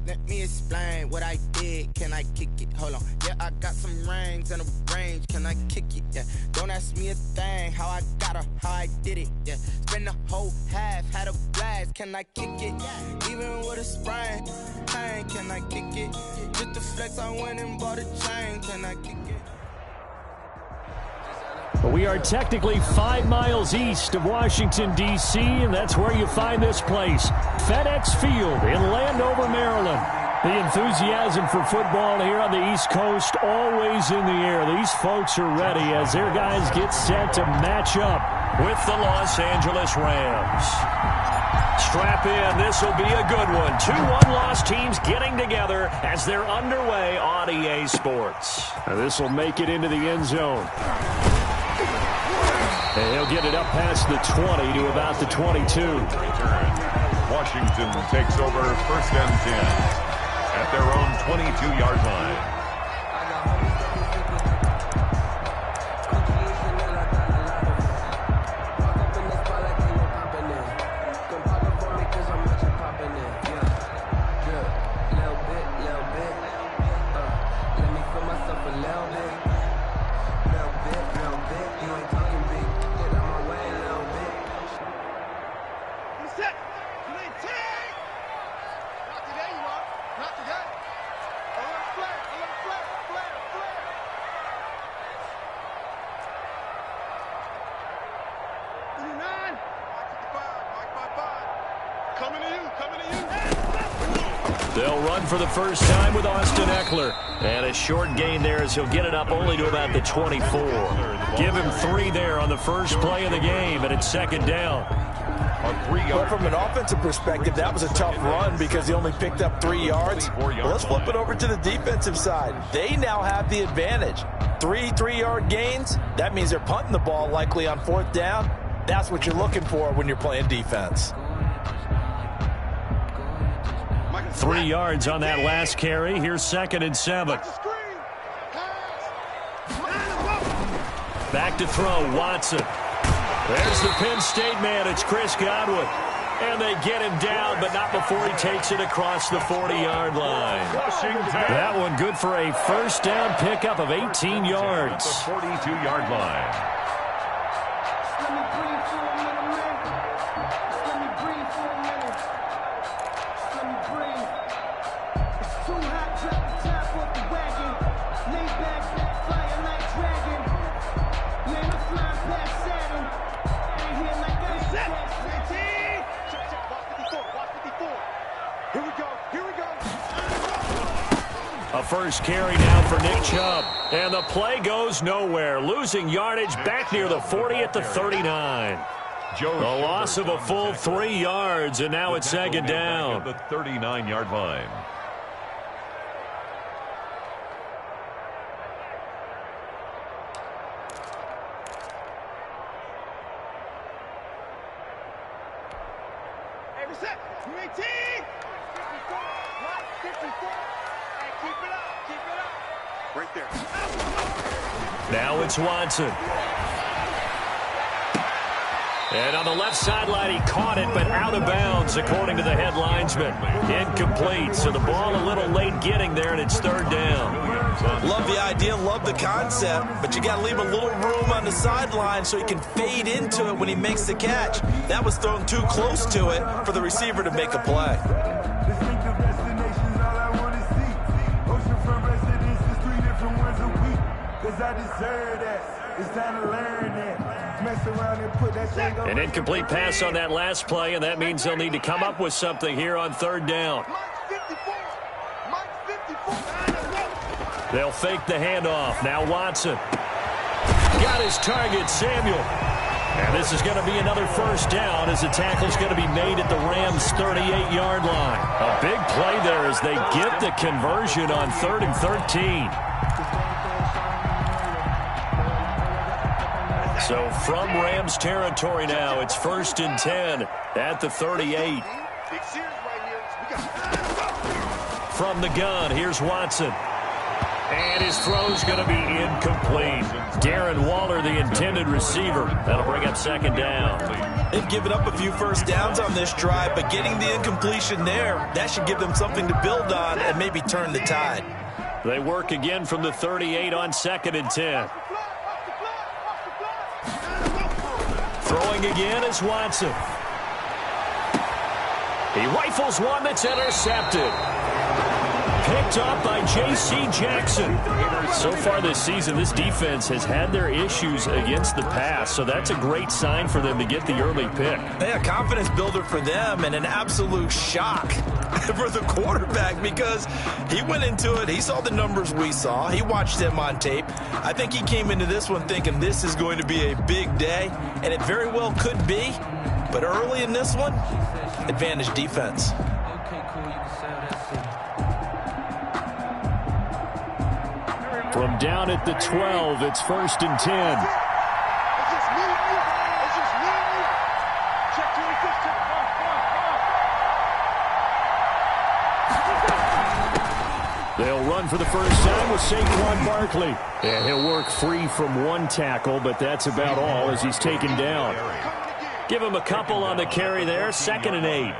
Let me explain what I did. Can I kick it? Hold on. Yeah, I got some rings and a range. Can I kick it? Yeah. Don't ask me a thing. How I got her, how I did it. Yeah. Spend the whole half, had a blast. Can I kick it? Even with a sprain. Pain, can I kick it? Just the flex, I went and bought a chain. Can I kick it? We are technically 5 miles east of Washington, D.C., and that's where you find this place, FedEx Field in Landover, Maryland. The enthusiasm for football here on the East Coast always in the air. These folks are ready as their guys get set to match up with the Los Angeles Rams. Strap in, this will be a good one. 2 1-loss teams getting together as they're underway on EA Sports. Now this will make it into the end zone. And he'll get it up past the 20 to about the 22. Washington takes over 1st and 10 at their own 22-yard line. They'll run for the first time with Austin Eckler. And a short gain there as he'll get it up only to about the 24. Give him 3 there on the first play of the game, and it's 2nd down. Well, from an offensive perspective, that was a tough run because he only picked up 3 yards. Well, let's flip it over to the defensive side. They now have the advantage. 3 3-yard gains, that means they're punting the ball likely on 4th down. That's what you're looking for when you're playing defense. 3 yards on that last carry. Here's 2nd and 7. Back to throw, Watson. There's the Penn State man. It's Chris Godwin. And they get him down, but not before he takes it across the 40-yard line. That one good for a first down pickup of 18 yards. The 42-yard line. A first carry now for Nick Chubb. And the play goes nowhere. Losing yardage back near the 40 at the 39. The loss of a full 3 yards, and now it's 2nd down. The 39-yard line. Now it's Watson. And on the left sideline, he caught it, but out of bounds, according to the head linesman. Incomplete, so the ball a little late getting there, and it's 3rd down. Love the idea, love the concept, but you got to leave a little room on the sideline so he can fade into it when he makes the catch. That was thrown too close to it for the receiver to make a play. An incomplete pass on that last play, and that means they'll need to come up with something here on 3rd down. They'll fake the handoff. Now Watson. Got his target, Samuel. And this is going to be another first down as the tackle's going to be made at the Rams' 38-yard line. A big play there as they get the conversion on 3rd and 13. So from Rams territory now, it's 1st and 10 at the 38. From the gun, here's Watson. And his throw's going to be incomplete. Darren Waller, the intended receiver. That'll bring up second down. They've given up a few first downs on this drive, but getting the incompletion there, that should give them something to build on and maybe turn the tide. They work again from the 38 on 2nd and 10. Throwing again is Watson. He rifles one that's intercepted. Picked up by J.C. Jackson. So far this season, this defense has had their issues against the pass, so that's a great sign for them to get the early pick. Yeah, confidence builder for them and an absolute shock for the quarterback because he went into it. He saw the numbers we saw. He watched them on tape. I think he came into this one thinking this is going to be a big day, and it very well could be. But early in this one, advantage defense. From down at the 12, it's 1st and 10. They'll run for the first time with Saquon Barkley. And he'll work free from one tackle, but that's about all as he's taken down. Give him a couple on the carry there, 2nd and 8.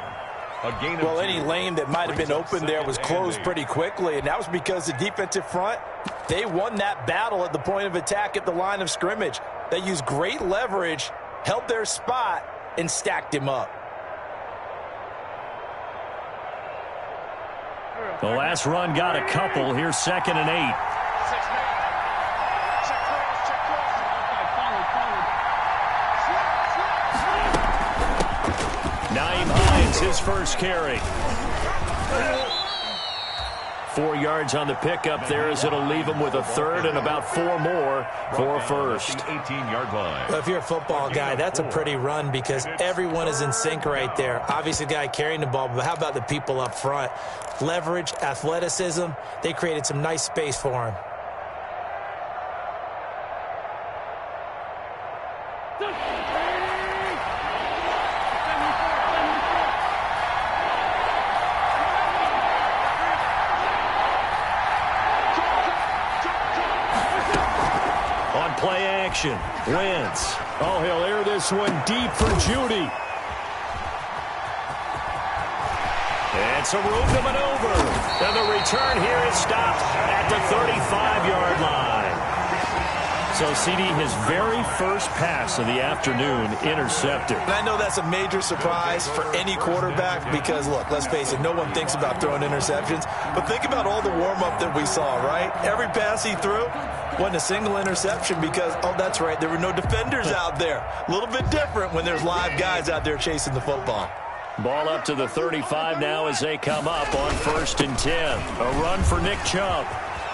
Well, any lane that might have been open there was closed pretty quickly, and that was because the defensive front, they won that battle at the point of attack at the line of scrimmage. They used great leverage, held their spot, and stacked him up. The last run got a couple. Here's 2nd and 8. His first carry. 4 yards on the pickup there as it'll leave him with a third and about 4 more for a first. 18-yard line. Well, if you're a football guy, that's a pretty run because everyone is in sync right there. Obviously, the guy carrying the ball, but how about the people up front? Leverage, athleticism, they created some nice space for him. Play action. Wentz. Oh, he'll air this one deep for Judy. It's a room to maneuver. And the return here is stopped at the 35-yard line. So, CD, his very first pass of the afternoon intercepted. And I know that's a major surprise for any quarterback because, look, let's face it, no one thinks about throwing interceptions. But think about all the warm-up that we saw, right? Every pass he threw wasn't a single interception because, oh, that's right, there were no defenders out there. A little bit different when there's live guys out there chasing the football. Ball up to the 35 now as they come up on 1st and 10. A run for Nick Chubb.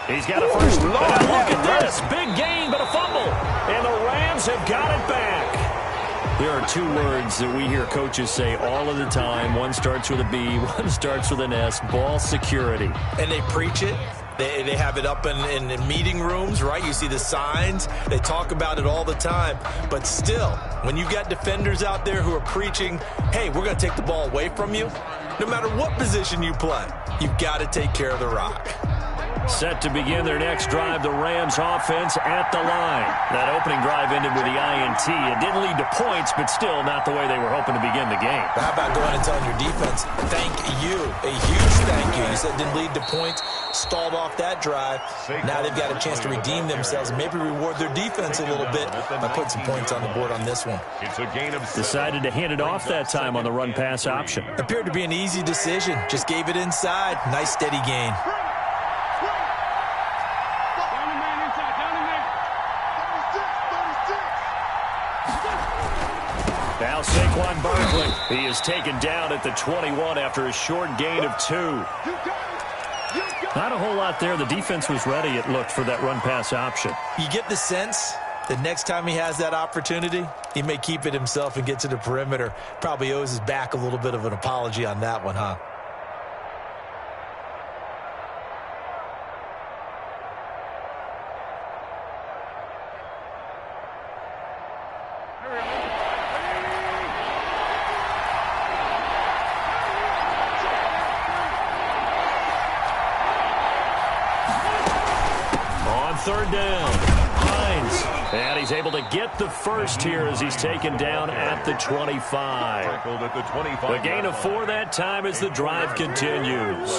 He's got a first. Look at this. Big gain, but a fumble. And the Rams have got it back. There are 2 words that we hear coaches say all of the time. One starts with a B, one starts with an S. Ball security. And they preach it. They have it up in meeting rooms, right? You see the signs. They talk about it all the time. But still, when you got defenders out there who are preaching, hey, we're going to take the ball away from you, no matter what position you play, you've got to take care of the rock. Set to begin their next drive, the Rams offense at the line. That opening drive ended with the INT. It didn't lead to points, but still not the way they were hoping to begin the game. How about going and telling your defense, thank you, a huge thank you. You said it didn't lead to points, stalled off that drive. Now they've got a chance to redeem themselves and maybe reward their defense a little bit by putting some points on the board on this one. It's a gain of 7. Decided to hand it off that time on the run-pass option. Appeared to be an easy decision. Just gave it inside. Nice steady gain. Now Saquon Barkley. He is taken down at the 21 after a short gain of 2. Not a whole lot there. The defense was ready, it looked, for that run-pass option. You get the sense that next time he has that opportunity, he may keep it himself and get to the perimeter. Probably owes his back a little bit of an apology on that one, huh? third down. Hines. And he's able to get the first here as he's taken down at the 25. The gain of 4 that time as the drive continues.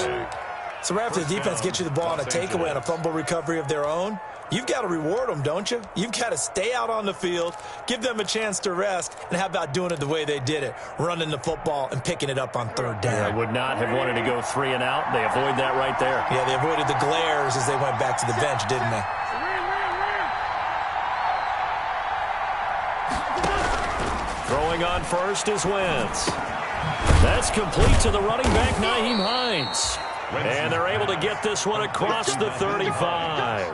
So right after the defense gets you the ball on a takeaway on a fumble recovery of their own, you've got to reward them, don't you? You've got to stay out on the field, give them a chance to rest, and how about doing it the way they did it, running the football and picking it up on third down. They would not have wanted to go 3 and out. They avoid that right there. Yeah, they avoided the glares as they went back to the bench, didn't they? Throwing on first is Wentz. That's complete to the running back, Nyheim Hines. And they're able to get this one across the 35.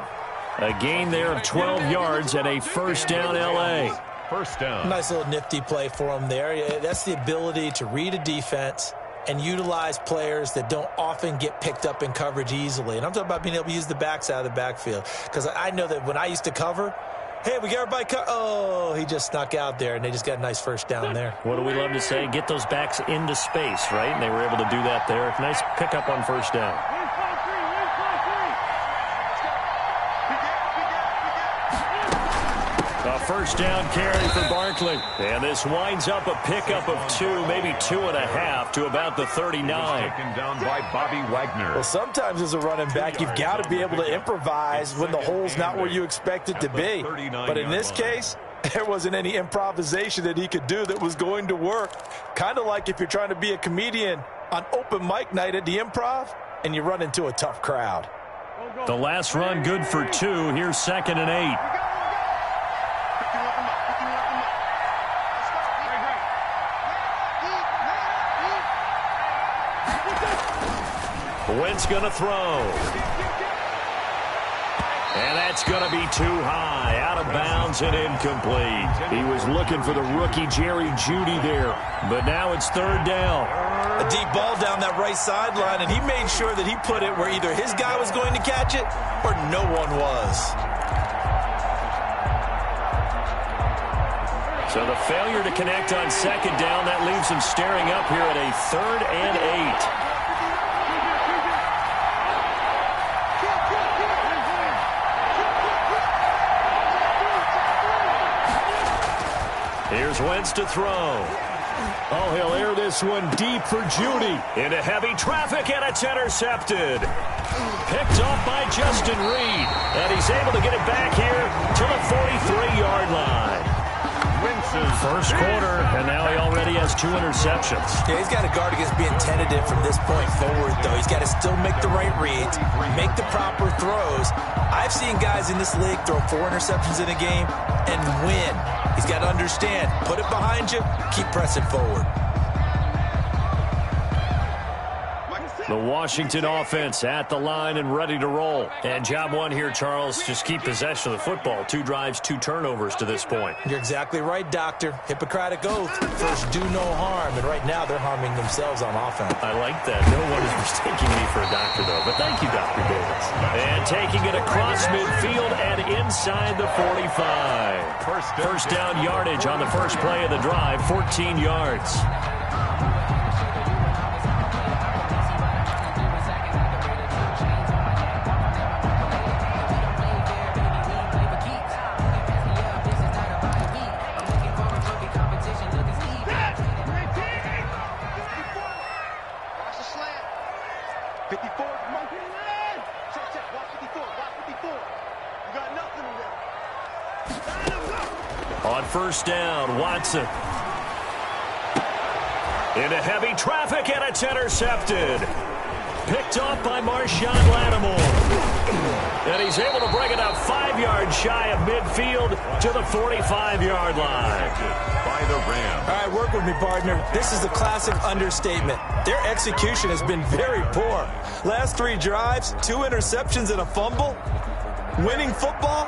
A gain there of 12 yards and a first down, L.A. First down. Nice little nifty play for them there. That's the ability to read a defense and utilize players that don't often get picked up in coverage easily. And I'm talking about being able to use the backs out of the backfield. Because I know that when I used to cover, hey, we got everybody cut. Oh, he just snuck out there, and they just got a nice first down there. What do we love to say? Get those backs into space, right? And they were able to do that there. Nice pickup on first down. A first down carry for Barkley. And this winds up a pickup of 2, maybe 2.5 to about the 39. Taken down by Bobby Wagner. Well, sometimes as a running back, you've got to be able to improvise when the hole's not where you expect it to be. But in this case, there wasn't any improvisation that he could do that was going to work. Kind of like if you're trying to be a comedian on open mic night at the Improv and you run into a tough crowd. The last run good for 2. Here's 2nd and 8. Wentz going to throw. And that's going to be too high. Out of bounds and incomplete. He was looking for the rookie Jerry Jeudy there. But now it's third down. A deep ball down that right sideline, and he made sure that he put it where either his guy was going to catch it or no one was. So the failure to connect on second down, that leaves him staring up here at a 3rd and 8. Here's Wentz to throw. Oh, he'll air this one deep for Jeudy. Into heavy traffic, and it's intercepted. Picked off by Justin Reed. And he's able to get it back here to the 43-yard line. First quarter, and now he already has 2 interceptions. Yeah, he's got to guard against being tentative from this point forward, though. He's got to still make the right reads, make the proper throws. I've seen guys in this league throw 4 interceptions in a game and win. He's got to understand, put it behind you, keep pressing forward. The Washington offense at the line and ready to roll. And job one here, Charles, just keep possession of the football. 2 drives, 2 turnovers to this point. You're exactly right, Doctor. Hippocratic oath. First, do no harm. And right now, they're harming themselves on offense. I like that. No one is mistaking me for a doctor, though. But thank you, Dr. Davis. And taking it across midfield and inside the 45. First down yardage on the first play of the drive, 14 yards. On first down, Watson. Into heavy traffic, and it's intercepted. Picked off by Marshawn Lattimore. And he's able to bring it up 5 yards shy of midfield to the 45-yard line. By the Rams. All right, work with me, partner. This is the classic understatement. Their execution has been very poor. Last 3 drives, 2 interceptions and a fumble. Winning football?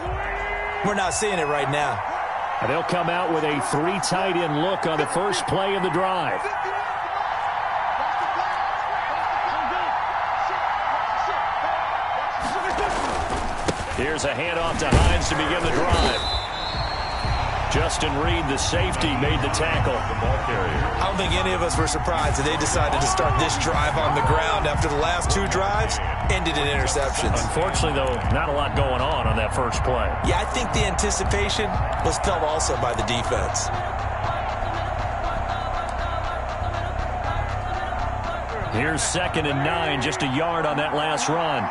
We're not seeing it right now. And they'll come out with a 3 tight end look on the first play of the drive. Here's a handoff to Hines to begin the drive. Justin Reed, the safety, made the tackle. I don't think any of us were surprised that they decided to start this drive on the ground after the last 2 drives. ended in interceptions. Unfortunately, though, not a lot going on that first play. Yeah, I think the anticipation was felt also by the defense. Here's 2nd and 9, just a yard on that last run.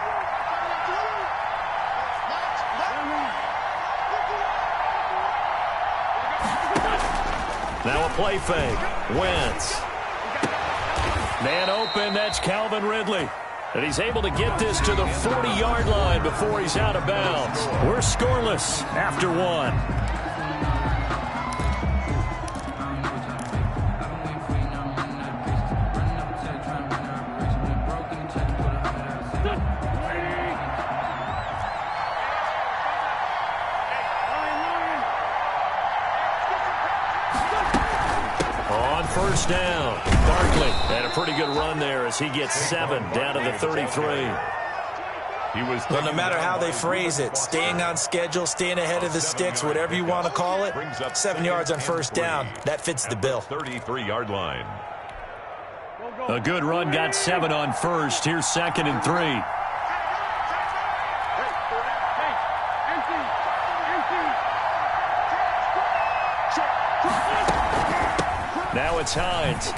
Now a play fake. Wentz. Man open, that's Calvin Ridley. And he's able to get this to the 40-yard line before he's out of bounds. We're scoreless after one. First down. Barkley had a pretty good run there as he gets 7 down to the 33. Well, no matter how they phrase it, staying on schedule, staying ahead of the sticks, whatever you want to call it, 7 yards on first down, that fits the bill. 33-yard line. A good run got 7 on first. Here's 2nd and 3. Now it's Hines.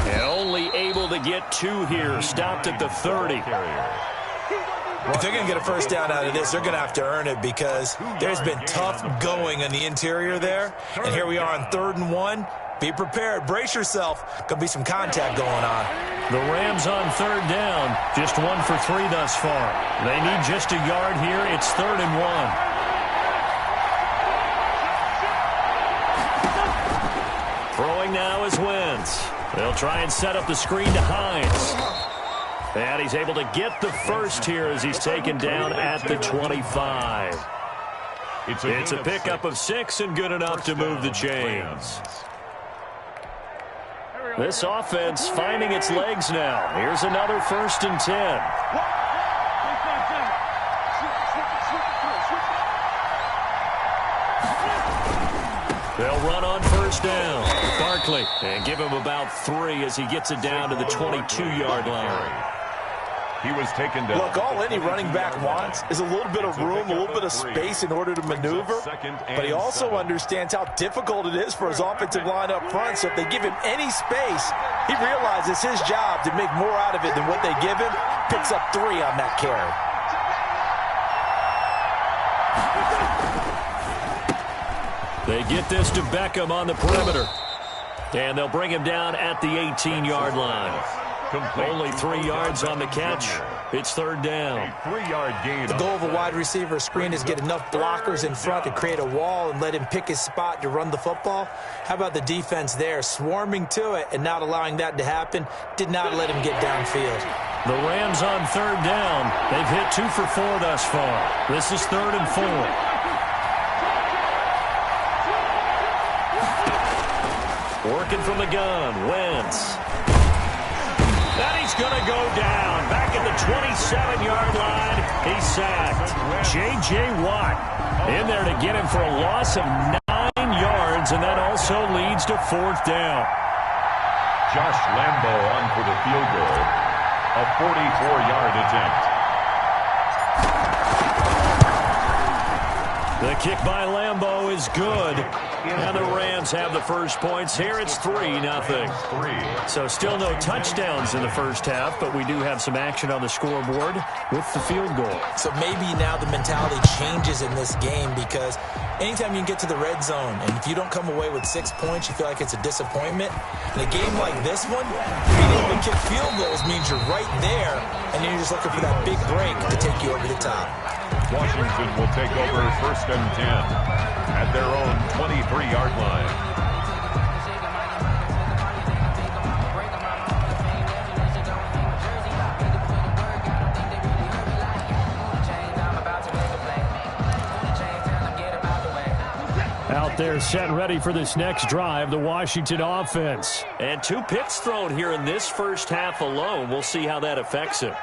And only able to get 2 here. Stopped at the 30. If they're going to get a first down out of this, they're going to have to earn it because there's been tough going on the interior there. And here we are on 3rd and 1. Be prepared. Brace yourself. Going to be some contact going on. The Rams on 3rd down. Just 1 for 3 thus far. They need just a yard here. It's 3rd and 1. Throwing now is Wentz. They'll try and set up the screen to Hines. And he's able to get the first here as he's taken down at the 25. It's a pickup of 6 and good enough to move the chains. This offense finding its legs now. Here's another 1st and 10. They'll run on first down. Barkley, and give him about 3 as he gets it down to the 22-yard line. He was taken down. Look, all any running back wants is a little bit of room, a little bit of space in order to maneuver. But he also understands how difficult it is for his offensive line up front. So if they give him any space, he realizes his job to make more out of it than what they give him. Picks up 3 on that carry. They get this to Beckham on the perimeter. And they'll bring him down at the 18-yard line. Only 3 yards on the catch. It's 3rd down. 3-yard gain. The goal of a wide receiver screen is get enough blockers in front to create a wall and let him pick his spot to run the football. How about the defense there? Swarming to it and not allowing that to happen. Did not let him get downfield. The Rams on 3rd down. They've hit 2 for 4 thus far. This is 3rd and 4. Working from the gun, Wentz. And he's going to go down. Back at the 27-yard line, he's sacked. J.J. Watt in there to get him for a loss of 9 yards, and that also leads to 4th down. Josh Lambo on for the field goal. A 44-yard attempt. The kick by Lambo is good. And the Rams have the first points here. It's 3-0. So still no touchdowns in the first half, but we do have some action on the scoreboard with the field goal. So maybe now the mentality changes in this game because anytime you can get to the red zone, and if you don't come away with 6 points, you feel like it's a disappointment. In a game like this one, being able to kick field goals means you're right there, and you're just looking for that big break to take you over the top. Washington will take over 1st and 10 at their own 23-yard line. Out there set and ready for this next drive, the Washington offense. And 2 picks thrown here in this first half alone. We'll see how that affects him.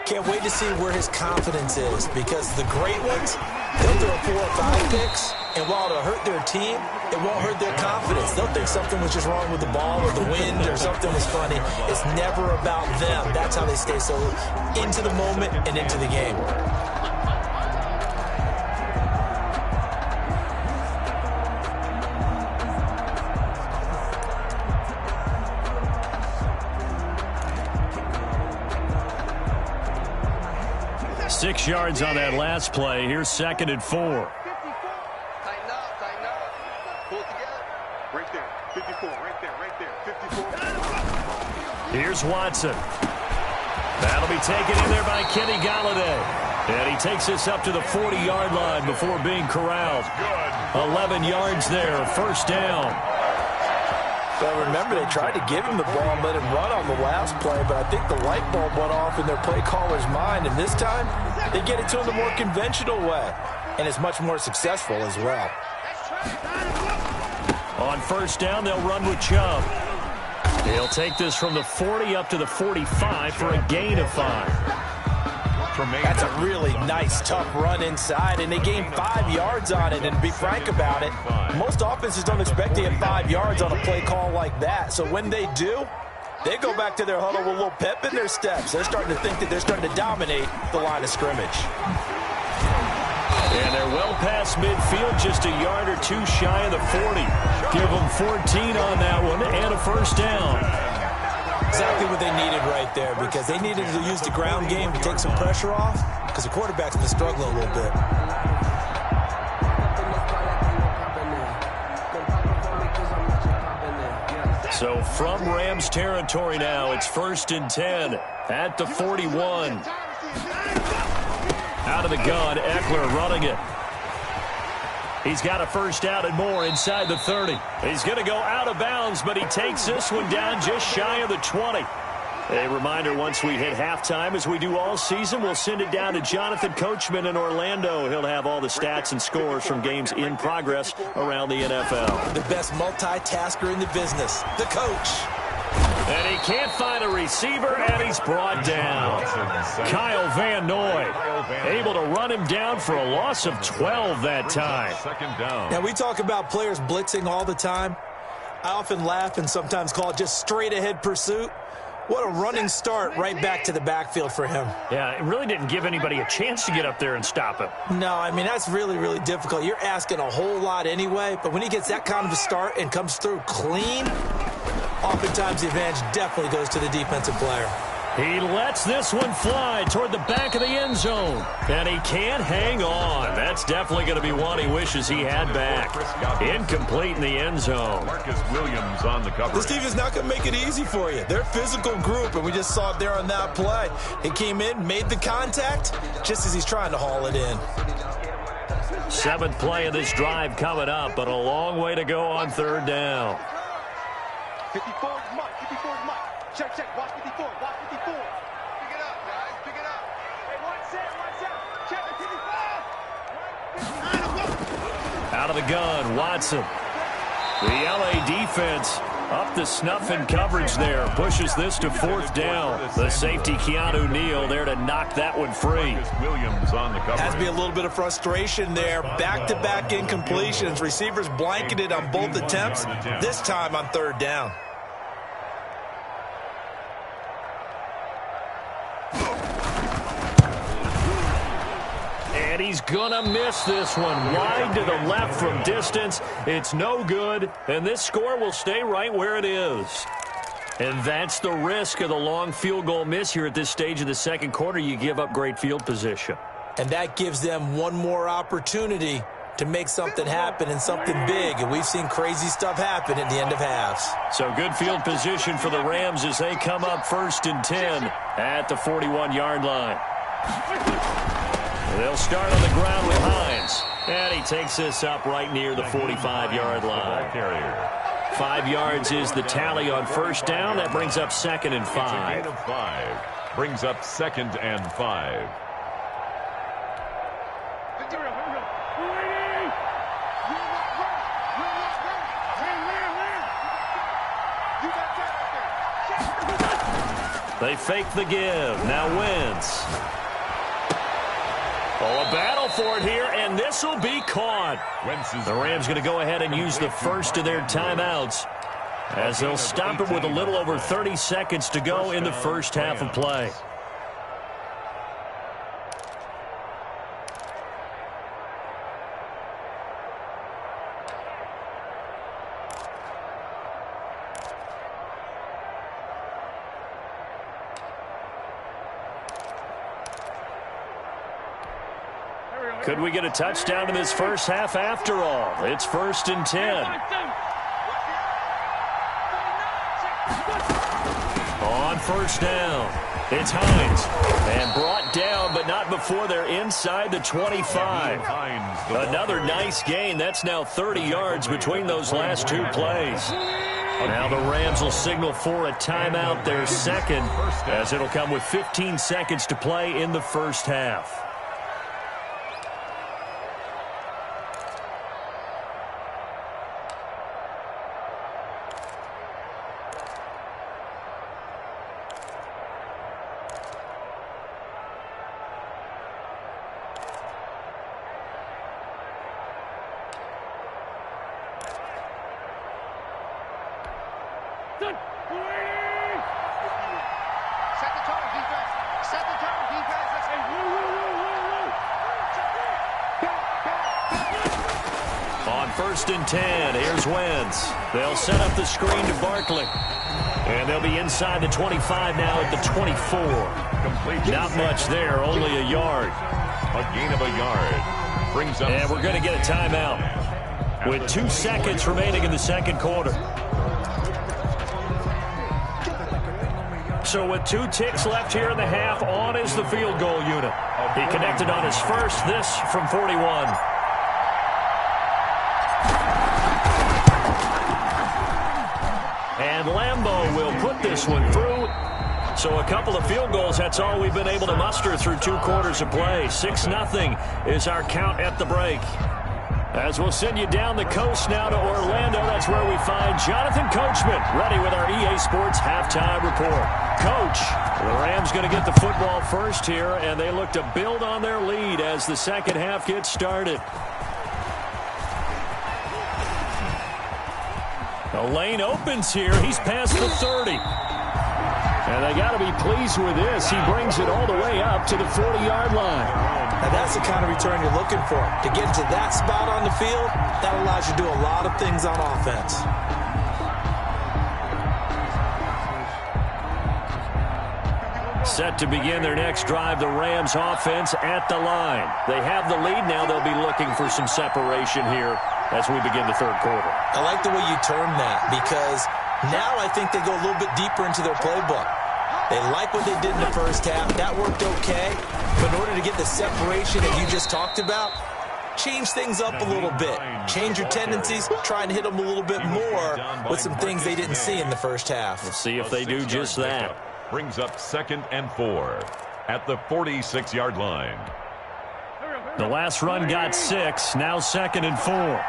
Can't wait to see where his confidence is because the great ones, they'll throw 4 or 5 picks. And while it'll hurt their team, it won't hurt their confidence. They'll think something was just wrong with the ball or the wind or something was funny. It's never about them. That's how they stay so into the moment and into the game. Six yards on that last play. Here's 2nd and 4. Tighten up, tighten up. Pull it together. Right there, 54, right there, 54. Here's Watson. That'll be taken in there by Kenny Galladay. And he takes this up to the 40-yard line before being corralled. 11 yards there, first down. Well, remember, they tried to give him the ball and let him run on the last play, but I think the light bulb went off in their play caller's mind, and this time they get it to him the more conventional way, and it's much more successful as well. On first down, they'll run with Chubb. He'll take this from the 40 up to the 45 for a gain of 5. That's a really nice, tough run inside, and they gained 5 yards on it. And to be frank about it, most offenses don't expect to get 5 yards on a play call like that. So when they do, they go back to their huddle with a little pep in their steps. They're starting to think that they're starting to dominate the line of scrimmage. And they're well past midfield, just a yard or two shy of the 40. Give them 14 on that one and a first down. Exactly what they needed right there, because they needed to use the ground game to take some pressure off, because the quarterback's been struggling a little bit. So from Rams territory now, it's 1st and 10 at the 41. Out of the gun, Eckler running it. He's got a first down and more inside the 30. He's going to go out of bounds, but he takes this one down just shy of the 20. A reminder, once we hit halftime, as we do all season, we'll send it down to Jonathan Coachman in Orlando. He'll have all the stats and scores from games in progress around the NFL. The best multitasker in the business, the coach. And he can't find a receiver, and he's brought down. Kyle Van Noy able to run him down for a loss of 12 that time. Now, we talk about players blitzing all the time. I often laugh and sometimes call it just straight-ahead pursuit. What a running start right back to the backfield for him. Yeah, it really didn't give anybody a chance to get up there and stop him. No, I mean, that's really, really difficult. You're asking a whole lot anyway, but when he gets that kind of a start and comes through clean, oftentimes the advantage definitely goes to the defensive player. He lets this one fly toward the back of the end zone, and he can't hang on. That's definitely going to be one he wishes he had back. Incomplete in the end zone. Marcus Williams on the cover. This team is not going to make it easy for you. They're a physical group, and we just saw it there on that play. He came in, made the contact, just as he's trying to haul it in. 7th play of this drive coming up, but a long way to go on 3rd down. 54 is Mike, 54 is Mike. Check, watch 54, watch 54. Pick it up, guys, pick it up. Hey, watch out. Check the 54. Out of the gun, Watson. The LA defense up the snuff in coverage there. Pushes this to 4th down. The safety, Keanu Neal, there to knock that one free. Williams on the cover. Has to be a little bit of frustration there. Back-to-back incompletions. Receivers blanketed on both attempts, this time on 3rd down. And he's gonna miss this one. Wide to the left from distance. It's no good, and this score will stay right where it is. And that's the risk of the long field goal miss here at this stage of the 2nd quarter. You give up great field position. And that gives them one more opportunity to make something happen and something big. And we've seen crazy stuff happen at the end of halves. So good field position for the Rams as they come up 1st and 10 at the 41-yard line. They'll start on the ground with Hines. And he takes this up right near the 45-yard line. 5 yards is the tally on 1st down. That brings up 2nd and 5. Brings up 2nd and 5. They fake the give. Now Wentz. Oh, a battle for it here, and this will be caught. The Rams going to go ahead and use the first of their timeouts as they'll stop it with a little over 30 seconds to go in the first half of play. Could we get a touchdown in this first half after all? It's 1st and 10. On first down, it's Hines. And brought down, but not before they're inside the 25. Another nice gain. That's now 30 yards between those last two plays. Now the Rams will signal for a timeout, their second, as it'll come with 15 seconds to play in the first half. On 1st and 10, here's Wentz. They'll set up the screen to Barkley. And they'll be inside the 25 now at the 24. Not much there, only a yard. A gain of a yard. Brings up. And we're going to get a timeout with 2 seconds remaining in the second quarter. So with 2 ticks left here in the half, on is the field goal unit. He connected on his first, this from 41. And Lambeau will put this one through. So a couple of field goals, that's all we've been able to muster through 2 quarters of play. 6-0 is our count at the break. As we'll send you down the coast now to Orlando, that's where we find Jonathan Coachman, ready with our EA Sports halftime report. Coach, the Rams going to get the football first here, and they look to build on their lead as the second half gets started. The lane opens here. He's past the 30. And they got to be pleased with this. He brings it all the way up to the 40-yard line. Now that's the kind of return you're looking for. To get into that spot on the field, that allows you to do a lot of things on offense. Set to begin their next drive, the Rams offense at the line. They have the lead now. They'll be looking for some separation here as we begin the third quarter. I like the way you term that, because now I think they go a little bit deeper into their playbook. They like what they did in the first half. That worked okay. But in order to get the separation that you just talked about, change things up a little bit. Change your tendencies. Try and hit them a little bit more with some things they didn't see in the first half. We'll see if they do just that. Brings up 2nd and 4 at the 46-yard line. The last run got 6. Now 2nd and 4.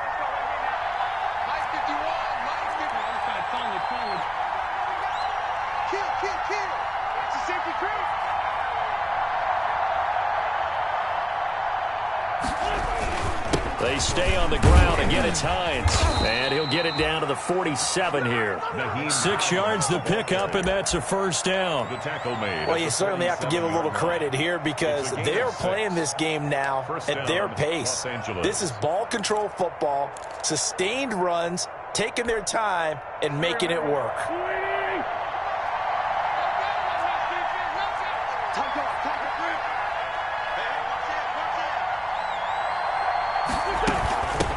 They stay on the ground. Again, it's Hines. And he'll get it down to the 47 here. 6 yards the pickup, and that's a first down. The tackle made. Well, you certainly have to give a little credit here because they're playing this game now at their pace. This is ball control football, sustained runs, taking their time, and making it work.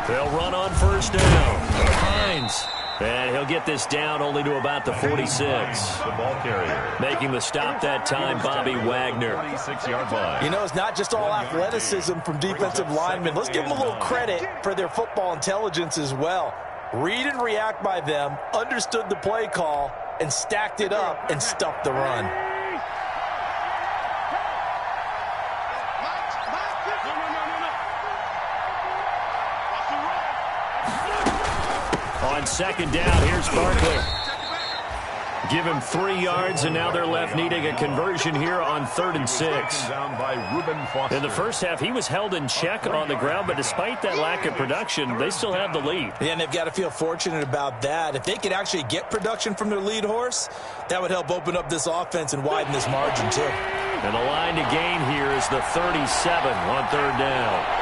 They'll run on first down. Hines. And he'll get this down only to about the 46. The ball carrier. Making the stop that time, Bobby Wagner. 46-yard line. You know, it's not just all athleticism from defensive linemen. Let's give them a little credit for their football intelligence as well. Read and react by them, understood the play call, and stacked it up and stuffed the run. On second down, here's Barkley. Give him 3 yards, and now they're left needing a conversion here on 3rd and 6. In the first half, he was held in check on the ground, but despite that lack of production, they still have the lead. Yeah, and they've got to feel fortunate about that. If they could actually get production from their lead horse, that would help open up this offense and widen this margin, too. And the line to gain here is the 37 on 3rd down.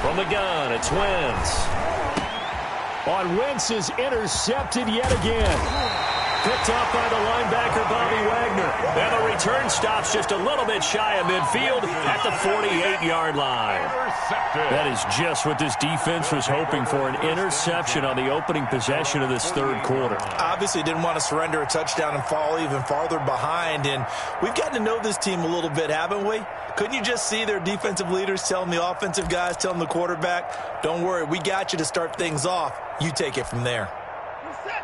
From the gun, it's Wentz. On Wentz is intercepted yet again. Picked off by the linebacker, Bobby Wagner. And the return stops just a little bit shy of midfield at the 48-yard line. That is just what this defense was hoping for, an interception on the opening possession of this 3rd quarter. Obviously didn't want to surrender a touchdown and fall even farther behind. And we've gotten to know this team a little bit, haven't we? Couldn't you just see their defensive leaders telling the offensive guys, telling the quarterback, don't worry, we got you to start things off. You take it from there.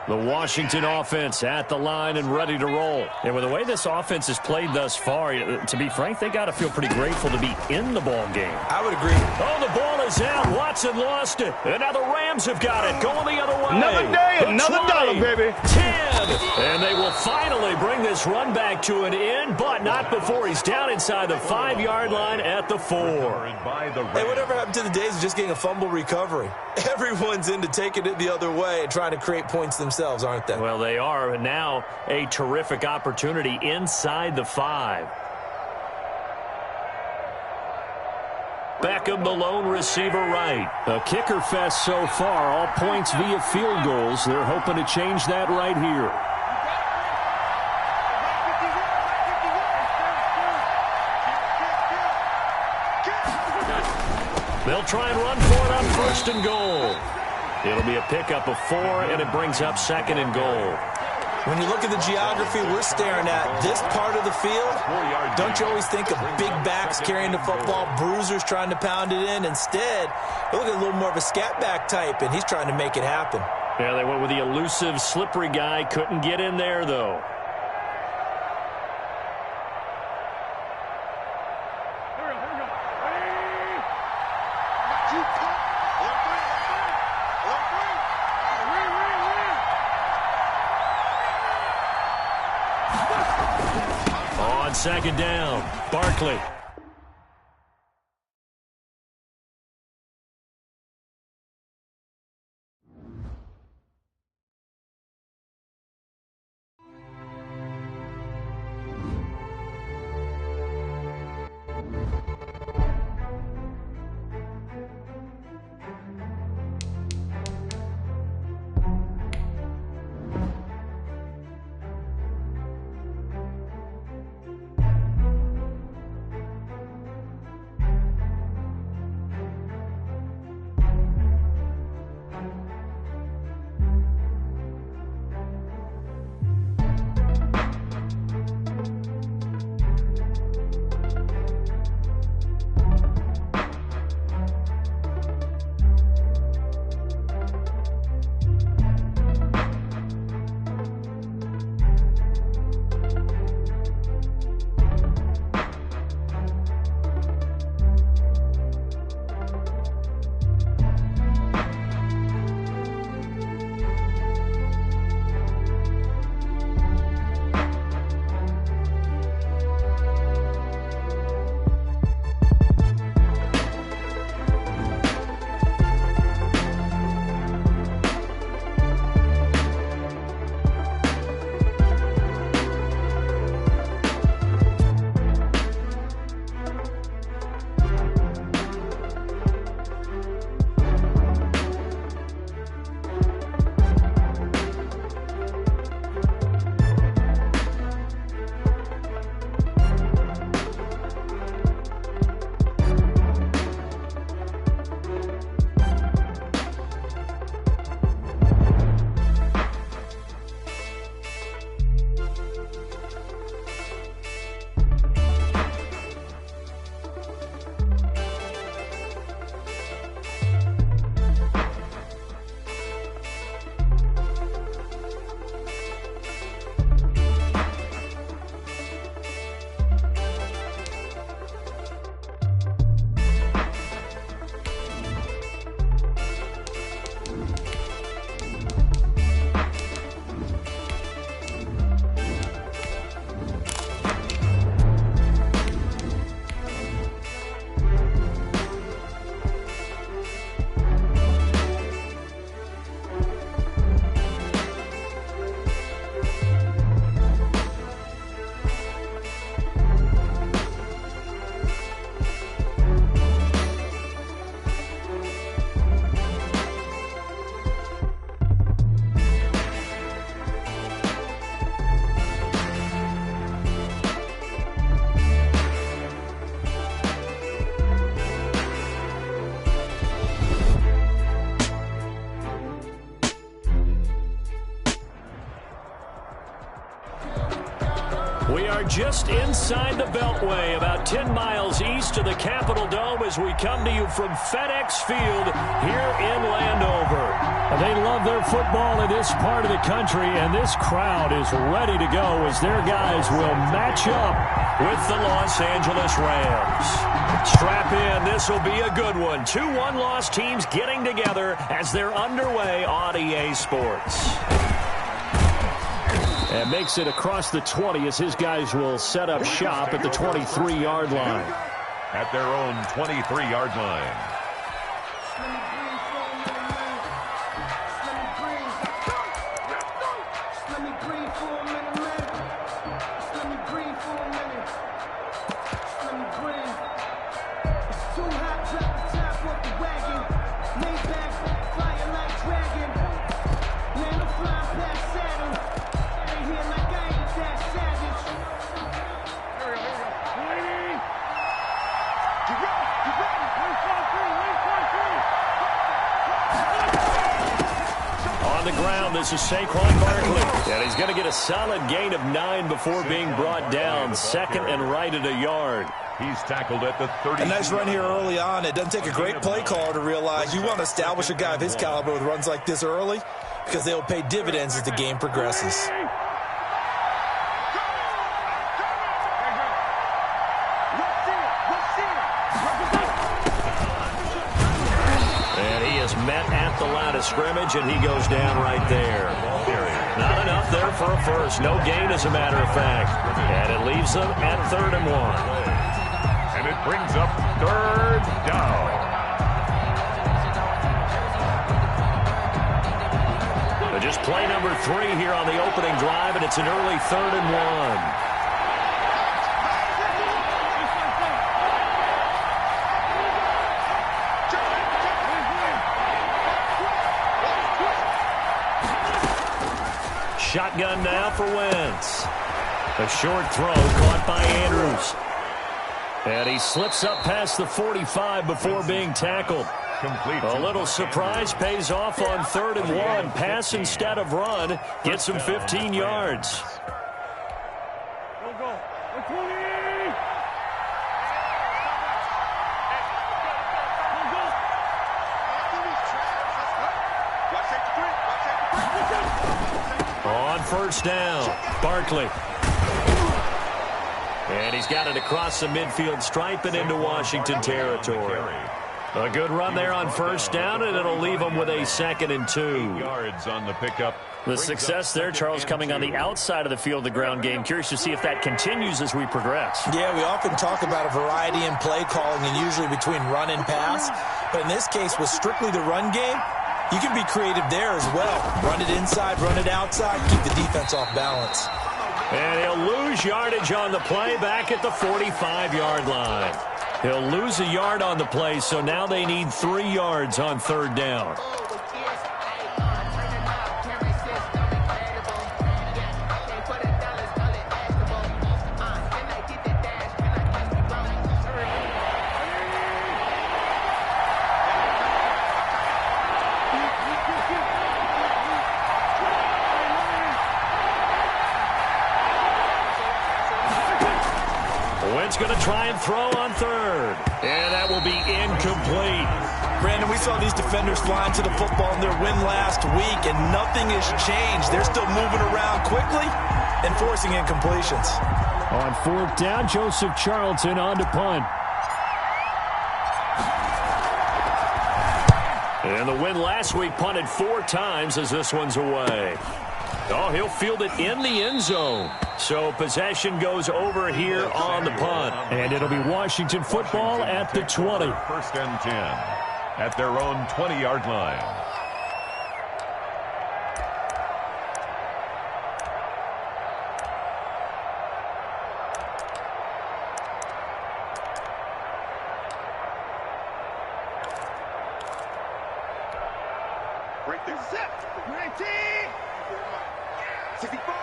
The Washington offense at the line and ready to roll. And with the way this offense has played thus far, to be frank, they got to feel pretty grateful to be in the ball game. I would agree. Oh, the ball is out. Watson lost it. And now the Rams have got it. Going the other way. Another day, another 20, dollar, baby. 10. And they will finally bring this run back to an end, but not before he's down inside the 5-yard line at the 4. Hey, whatever happened to the days of just getting a fumble recovery? Everyone's into taking it the other way and trying to create points themselves, aren't they? Well, they are. And now a terrific opportunity inside the 5. Beckham, the lone receiver right. A kicker fest so far. All points via field goals. They're hoping to change that right here. They'll try and run for it on 1st and goal. It'll be a pickup of 4, and it brings up 2nd and goal. When you look at the geography we're staring at, this part of the field, don't you always think of big backs carrying the football, bruisers trying to pound it in? Instead, you look at a little more of a scat back type, and he's trying to make it happen. Yeah, they went with the elusive, slippery guy. Couldn't get in there, though. On 2nd down, Barkley. just inside the Beltway, about 10 miles east of the Capitol Dome as we come to you from FedEx Field here in Landover. They love their football in this part of the country, and this crowd is ready to go as their guys will match up with the Los Angeles Rams. Strap in, this will be a good one. 2 one-loss teams getting together as they're underway on EA Sports. And makes it across the 20 as his guys will set up shop at the 23-yard line. At their own 23-yard line. This is Saquon Barkley, and he's going to get a solid gain of 9 before being brought down. Second and right at a yard. He's tackled at the 30. A nice run here early on. It doesn't take a great play caller to realize you want to establish a guy of his caliber with runs like this early because they'll pay dividends as the game progresses. Met at the line of scrimmage, and he goes down right there. Not enough there for a first. No gain, as a matter of fact. And it leaves them at 3rd and 1. And it brings up 3rd down. Just play number 3 here on the opening drive, and it's an early 3rd and 1. Shotgun now for Wentz. A short throw caught by Andrews. And he slips up past the 45 before being tackled. A little surprise pays off on 3rd and 1. Pass instead of run. Gets him 15 yards. On 1st down, Barkley. And he's got it across the midfield stripe and into Washington territory. A good run there on 1st down, and it'll leave him with a 2nd and 2. Yards on the pickup. The success there, Charles, coming on the outside of the field, the ground game. Curious to see if that continues as we progress. Yeah, we often talk about a variety in play calling and usually between run and pass. But in this case, with strictly the run game, you can be creative there as well. Run it inside, run it outside, keep the defense off balance. And he'll lose yardage on the play back at the 45-yard line. He'll lose a yard on the play, so now they need 3 yards on 3rd down. Going to try and throw on 3rd. And that will be incomplete. Brandon, we saw these defenders flying to the football in their win last week, and nothing has changed. They're still moving around quickly and forcing incompletions. On 4th down, Joseph Charlton on to punt. And the win last week punted 4 times as this one's away. Oh, he'll field it in the end zone. So possession goes over here on the punt. And it'll be Washington football at the 20. 1st and 10 at their own 20-yard line. Break this set. 19. 64.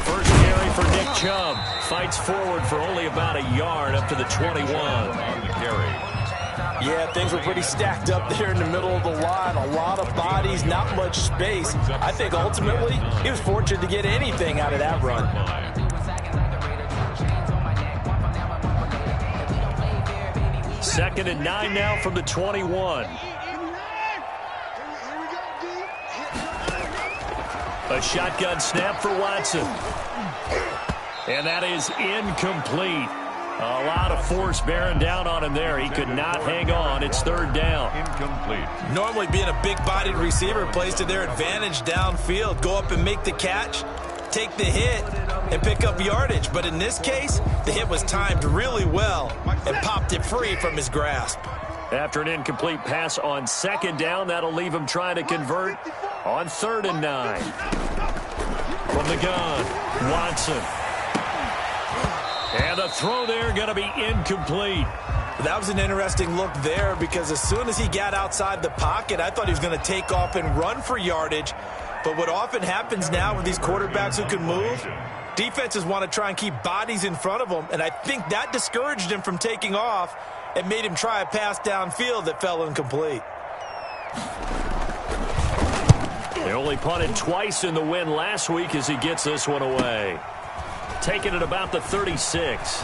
First carry for Nick Chubb. Fights forward for only about a yard up to the 21. On the carry. Yeah, things were pretty stacked up there in the middle of the line. A lot of bodies, not much space. I think ultimately he was fortunate to get anything out of that run. Second and 9 now from the 21. A shotgun snap for Watson. And that is incomplete. A lot of force bearing down on him there. He could not hang on. It's third down. Incomplete. Normally being a big-bodied receiver plays to their advantage downfield. Go up and make the catch, take the hit, and pick up yardage. But in this case, the hit was timed really well and popped it free from his grasp. After an incomplete pass on second down, that'll leave him trying to convert on 3rd and 9. From the gun, Watson. And the throw there going to be incomplete. That was an interesting look there because as soon as he got outside the pocket, I thought he was going to take off and run for yardage. But what often happens now with these quarterbacks who can move, defenses want to try and keep bodies in front of them, and I think that discouraged him from taking off and made him try a pass downfield that fell incomplete. They only punted twice in the win last week as he gets this one away. Taking it about the 36.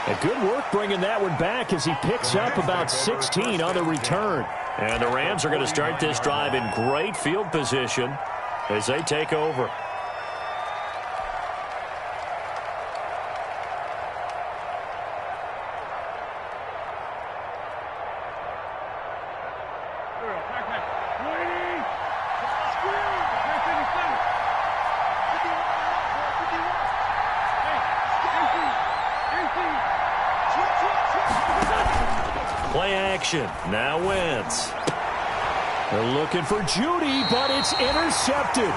A good work bringing that one back as he picks up about 16 on the return. And the Rams are going to start this drive in great field position as they take over. Play action. Now Wentz. They're looking for Judy, but it's intercepted.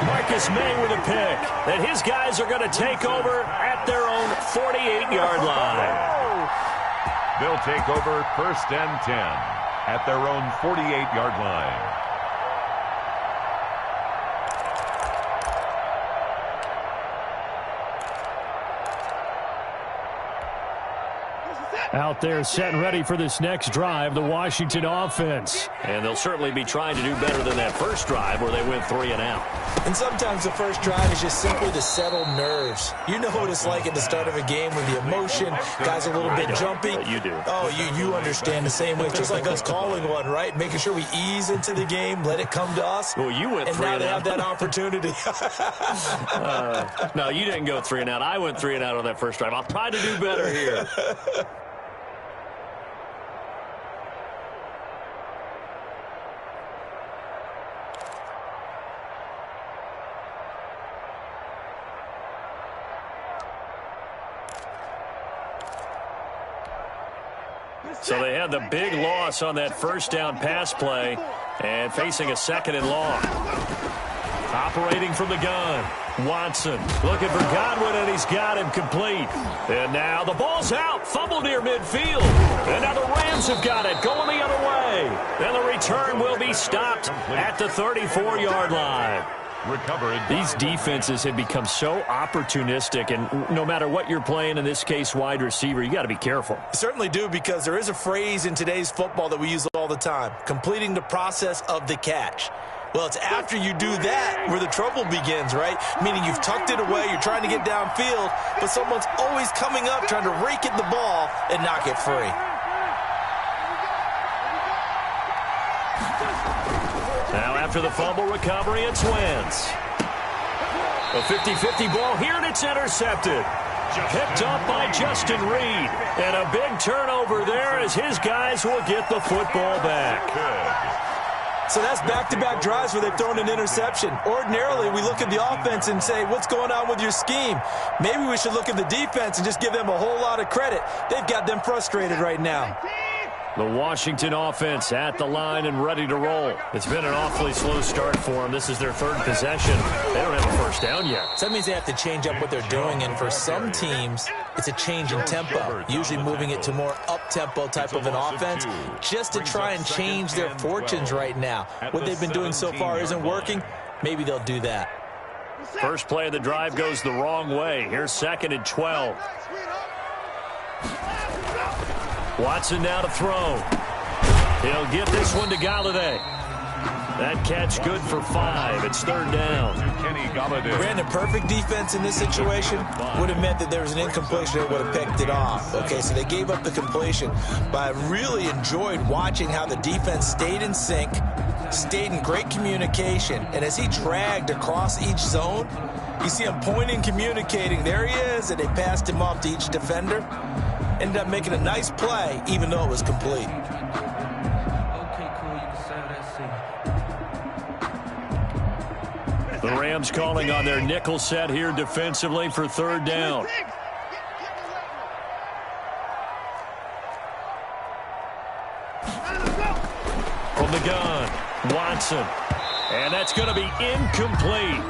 Marcus May with a pick. And his guys are going to take over at their own 48-yard line. They'll take over 1st and 10 at their own 48-yard line. Out there set and ready for this next drive, the Washington offense. And they'll certainly be trying to do better than that first drive where they went 3 and out. And sometimes the first drive is just simply to settle nerves. You know what it's like at the start of a game with the emotion, guys a little bit jumpy. You do. Oh, you understand the same way. It's just like us calling one, right? Making sure we ease into the game, let it come to us. Well, you went 3 and out. And now they have that opportunity. No, you didn't go 3 and out. I went 3 and out on that first drive. I'll try to do better here. So they had the big loss on that first down pass play and facing a 2nd and long. Operating from the gun, Watson looking for Godwin, and he's got him complete. And now the ball's out, fumble near midfield. And now the Rams have got it, going the other way. And the return will be stopped at the 34-yard line. Recovered. These defenses have become so opportunistic, and no matter what you're playing, in this case wide receiver, you got to be careful. You certainly do, because there is a phrase in today's football that we use all the time, completing the process of the catch. Well, it's after you do that where the trouble begins, right? Meaning you've tucked it away, you're trying to get downfield, but someone's always coming up trying to rake at the ball and knock it free. Now after the fumble recovery, it's Wentz. A 50-50 ball here, and it's intercepted. Picked up by Justin Reed. And a big turnover there as his guys will get the football back. So that's back-to-back drives where they've thrown an interception. Ordinarily, we look at the offense and say, what's going on with your scheme? Maybe we should look at the defense and just give them a whole lot of credit. They've got them frustrated right now. The Washington offense at the line and ready to roll. It's been an awfully slow start for them. This is their 3rd possession. They don't have a first down yet. So that means they have to change up what they're doing, and for some teams, it's a change in tempo, usually moving it to more up-tempo type of an offense, just to try and change their fortunes right now. What they've been doing so far isn't working. Maybe they'll do that. First play of the drive goes the wrong way. Here's 2nd and 12. Watson now to throw. He'll get this one to Galladay. That catch good for 5. It's 3rd down. Brandon, perfect defense in this situation would have meant that there was an incompletion that would have picked it off. Okay, so they gave up the completion, but I really enjoyed watching how the defense stayed in sync, stayed in great communication, and as he dragged across each zone, you see him pointing, communicating, there he is, and they passed him off to each defender. Ended up making a nice play, even though it was complete. The Rams calling on their nickel set here defensively for 3rd down. From the gun, Watson. And that's going to be incomplete.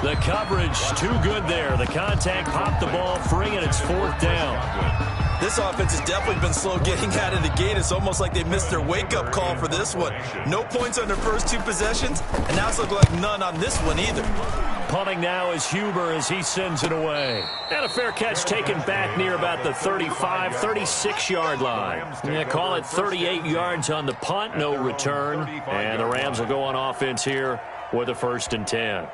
The coverage too good there. The contact popped the ball free, and it's 4th down. This offense has definitely been slow getting out of the gate. It's almost like they missed their wake-up call for this one. No points on their first 2 possessions, and now it's looking like none on this one either. Punting now is Huber as he sends it away. And a fair catch taken back near about the 35, 36-yard line. Yeah, call it 38 yards on the punt, no return. And the Rams will go on offense here with a 1st and 10.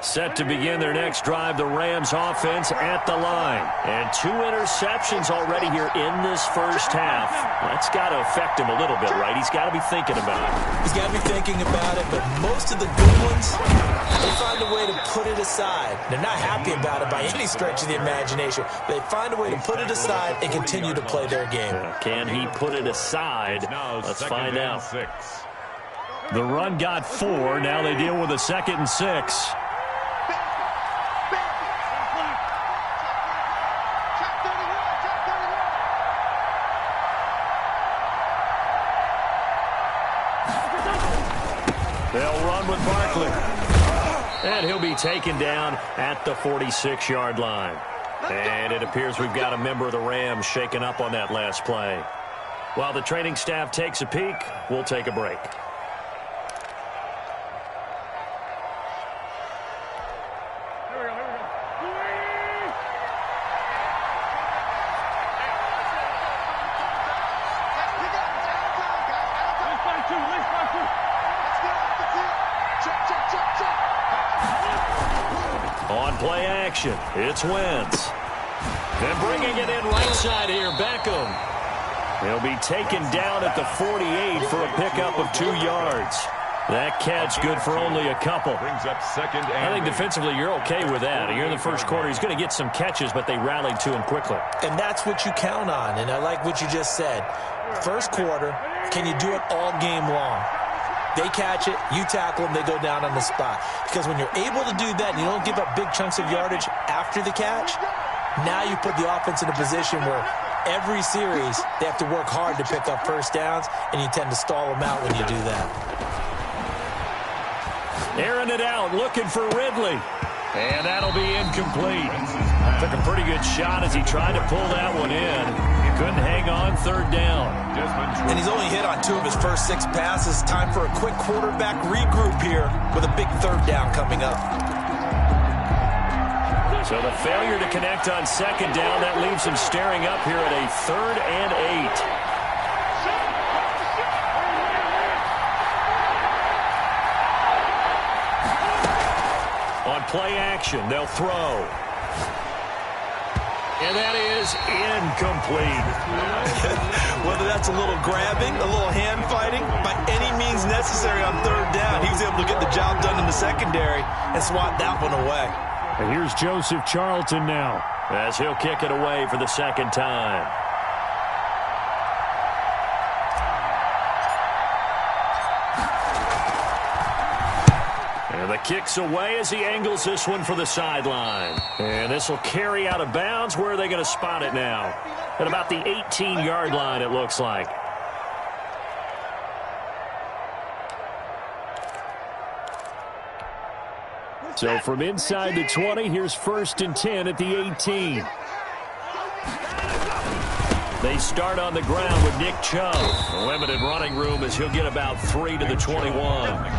Set to begin their next drive, the Rams offense at the line. And 2 interceptions already here in this first half. That's got to affect him a little bit, right? He's got to be thinking about it. He's got to be thinking about it, but most of the good ones, they find a way to put it aside. They're not happy about it by any stretch of the imagination. They find a way to put it aside and continue to play their game. Can he put it aside? Let's find out. The run got 4. Now they deal with a 2nd and 6. They'll run with Barkley. And he'll be taken down at the 46-yard line. And it appears we've got a member of the Rams shaken up on that last play. While the training staff takes a peek, we'll take a break. On play action, it's Wentz. And bringing it in right side here, Beckham. He'll be taken down at the 48 for a pickup of 2 yards. That catch good for only a couple. Brings up 2nd and I think defensively you're okay with that. Here in the first quarter, he's going to get some catches, but they rallied to him quickly. And that's what you count on, and I like what you just said. First quarter, can you do it all game long? They catch it, you tackle them, they go down on the spot. Because when you're able to do that and you don't give up big chunks of yardage after the catch, now you put the offense in a position where every series they have to work hard to pick up first downs, and you tend to stall them out when you do that. Airing it out, looking for Ridley. And that'll be incomplete. Took a pretty good shot as he tried to pull that one in. Couldn't hang on, 3rd down. And he's only hit on 2 of his first 6 passes. Time for a quick quarterback regroup here with a big 3rd down coming up. So the failure to connect on 2nd down, that leaves him staring up here at a 3rd and 8. On play action, they'll throw. And that is incomplete. Whether that's a little grabbing, a little hand fighting, by any means necessary on 3rd down, he was able to get the job done in the secondary and swat that one away. And here's Joseph Charlton now, as he'll kick it away for the 2nd time. And the kick's away as he angles this one for the sideline. And this will carry out of bounds. Where are they going to spot it now? At about the 18-yard line, it looks like. So from inside the 20, here's 1st and 10 at the 18. They start on the ground with Nick Chubb. Limited running room as he'll get about 3 to the 21.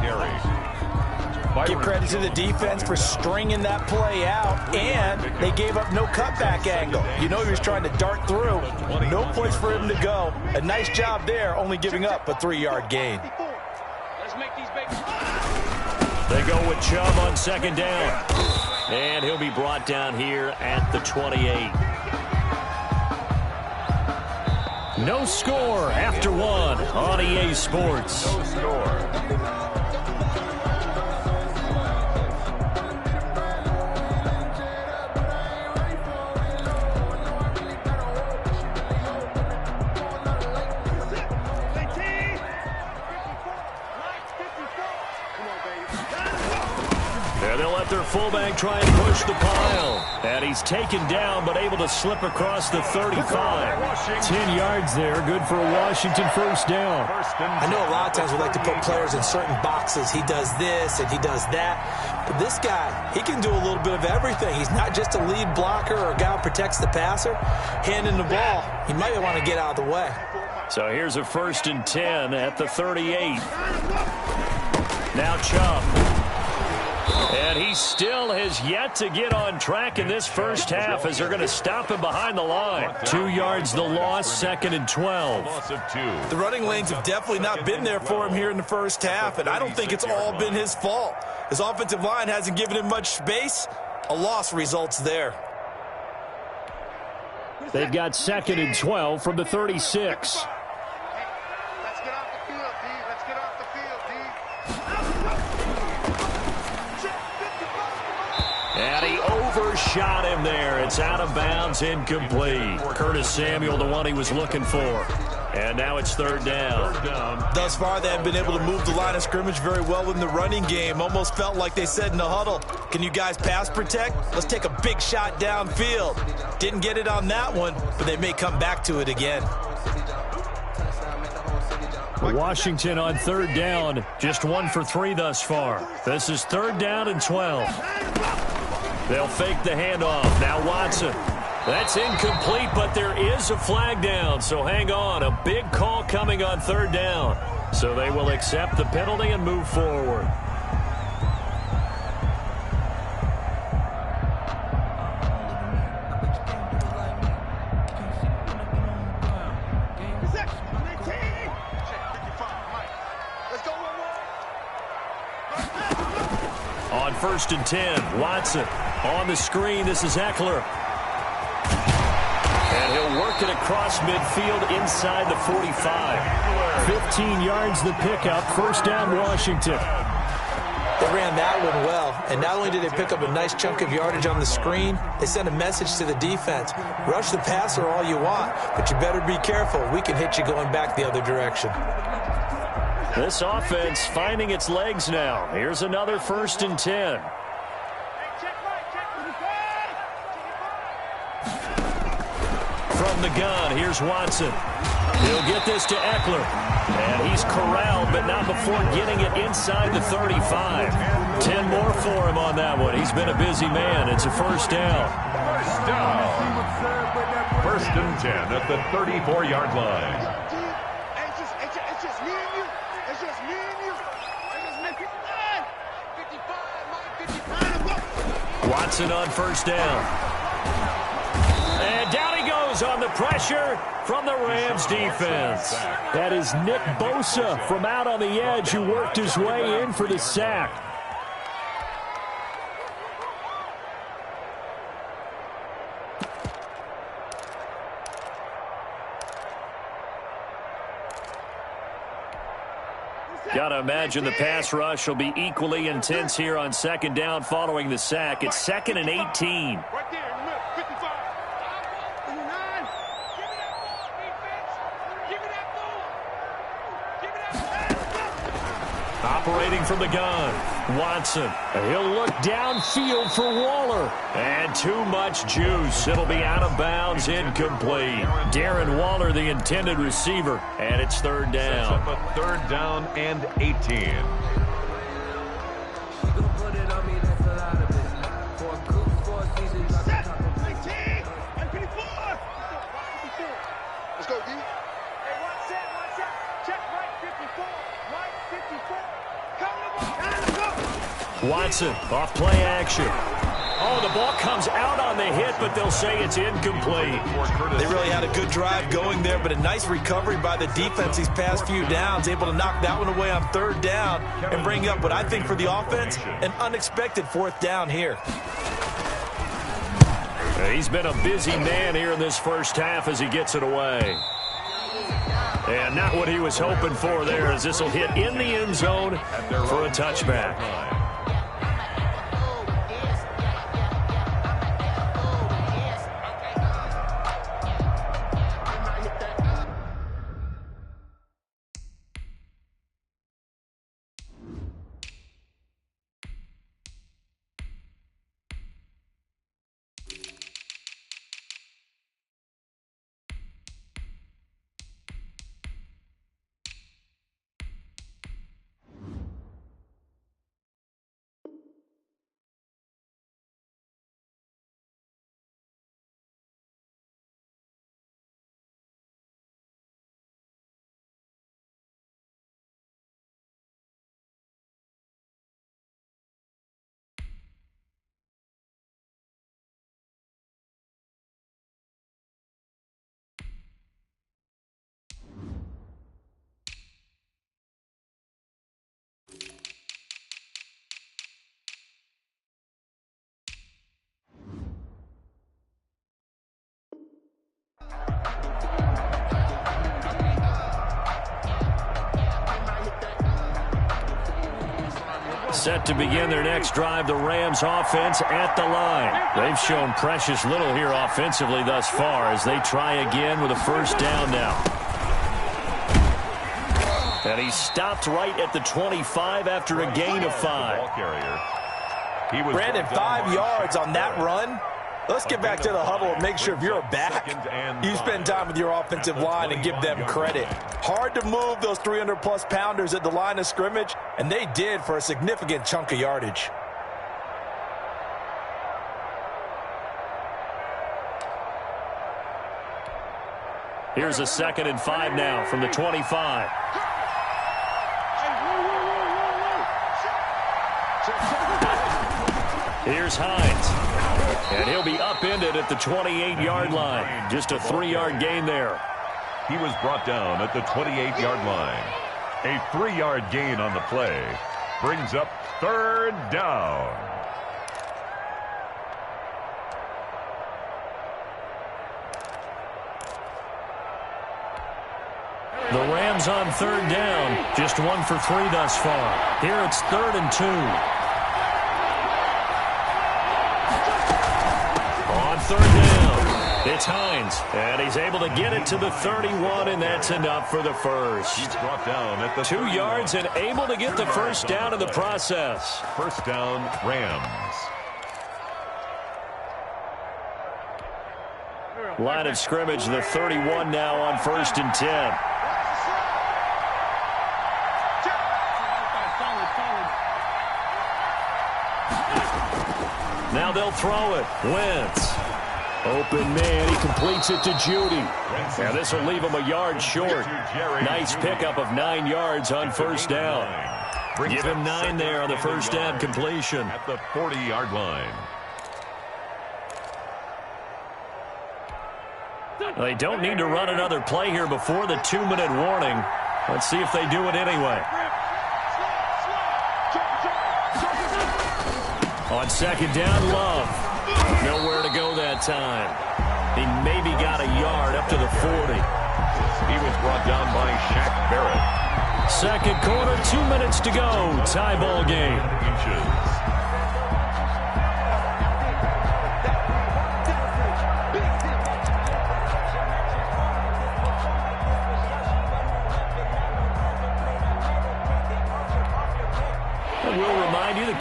Give credit to the defense for stringing that play out, and they gave up no cutback angle. You know he was trying to dart through. No place for him to go. A nice job there, only giving up a 3-yard gain. Let's make these babies. They go with Chubb on second down. And he'll be brought down here at the 28. No score after one on EA Sports. No score. They'll let their fullback try and push the pile. And he's taken down, but able to slip across the 35. 10 yards there, good for a Washington first down. I know a lot of times we like to put players in certain boxes. He does this and he does that. But this guy, he can do a little bit of everything. He's not just a lead blocker or a guy who protects the passer. Handing the ball, he might want to get out of the way. So here's a 1st and 10 at the 38. Now Chubb. And he still has yet to get on track in this first half as they're going to stop him behind the line. 2 yards the loss, 2nd and 12. The running lanes have definitely not been there for him here in the first half, and I don't think it's all been his fault. His offensive line hasn't given him much space. A loss results there. They've got 2nd and 12 from the 36. Let's get off the field, D. Let's get off the field, D. And he overshot him there. It's out of bounds, incomplete. Curtis Samuel, the one he was looking for. And now it's 3rd down. Thus far, they have been able to move the line of scrimmage very well in the running game. Almost felt like they said in the huddle, can you guys pass protect? Let's take a big shot downfield. Didn't get it on that one, but they may come back to it again. Washington on 3rd down, just 1 for 3 thus far. This is 3rd down and 12. They'll fake the handoff. Now Watson. That's incomplete, but there is a flag down, so hang on. A big call coming on 3rd down. So they will accept the penalty and move forward. On 1st and 10, Watson on the screen. This is Eckler. And he'll work it across midfield inside the 45. 15 yards the pickup. 1st down, Washington. They ran that one well, and not only did they pick up a nice chunk of yardage on the screen, they sent a message to the defense. Rush the passer all you want, but you better be careful. We can hit you going back the other direction. This offense finding its legs now. Here's another 1st and 10. From the gun, here's Watson. He'll get this to Eckler. And he's corralled, but not before getting it inside the 35. 10 more for him on that one. He's been a busy man. It's a 1st down. 1st and 10 at the 34-yard line. It's just me and you. It's just me and you. It's just me. 55, Mike, 55. Watson on 1st down. And down he goes on the pressure from the Rams defense. That is Nick Bosa from out on the edge who worked his way in for the sack. Gotta imagine the pass rush will be equally intense here on 2nd down following the sack. It's 2nd and 18. Right there in the middle. 55. 59. Give me that ball, defense. Give me that ball. Operating from the gun, Watson. He'll look downfield for Waller. And too much juice. It'll be out of bounds, incomplete. Darren Waller, the intended receiver. And it's 3rd down. Sets up a 3rd down and 18. Let's go, D. Hey, watch that. Check right 54. Right 54. Come on, let's go. Watson off play action. Oh, the ball comes out on the hit, but they'll say it's incomplete. They really had a good drive going there, but a nice recovery by the defense these past few downs, able to knock that one away on third down and bring up what I think for the offense, an unexpected fourth down here. He's been a busy man here in this first half as he gets it away. And not what he was hoping for there, as this will hit in the end zone for a touchback. Set to begin their next drive, the Rams offense at the line. They've shown precious little here offensively thus far as they try again with a first down now. And he stopped right at the 25 after a gain of 5. Brandon, 5 yards on that run. Let's get back to the huddle and make sure if you're a back, you spend time with your offensive line and give them credit. Hard to move those 300-plus pounders at the line of scrimmage, and they did for a significant chunk of yardage. Here's a 2nd and 5 now from the 25. Here's Hines. And he'll be upended at the 28-yard line. Just a 3-yard gain there. He was brought down at the 28-yard line. A 3-yard gain on the play brings up third down. The Rams on third down. Just 1 for 3 thus far. Here it's 3rd and 2. Third down. It's Hines, and he's able to get it to the 31, and that's enough for the first. He's brought down at the 2 yards and able to get the first down in the process. First down, Rams. Line of scrimmage, the 31 now on 1st and 10. Now they'll throw it. Wentz. Open man, he completes it to Judy. Now this will leave him a yard short. Nice pickup of 9 yards on first down. Give him 9 there on the first down completion. At the 40-yard line. They don't need to run another play here before the 2-minute warning. Let's see if they do it anyway. On 2nd down, Love. Nowhere to go that time. He maybe got a yard up to the 40. He was brought down by Shaq Barrett. Second quarter, 2 minutes to go. Tie ball game.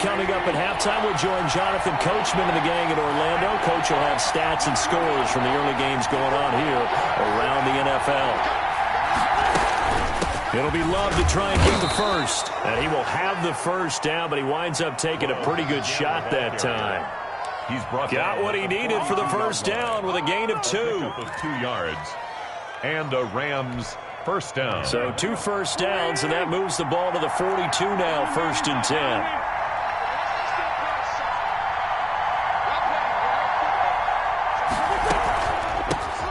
Coming up at halftime, we'll join Jonathan Coachman and the gang in Orlando. Coach will have stats and scores from the early games going on here around the NFL. It'll be Love to try and get the first. And he will have the first down, but he winds up taking a pretty good shot that time. He's got what he needed for the first down with a gain of 2. 2 yards. And a Rams first down. So 2 first downs, and that moves the ball to the 42 now, 1st and 10.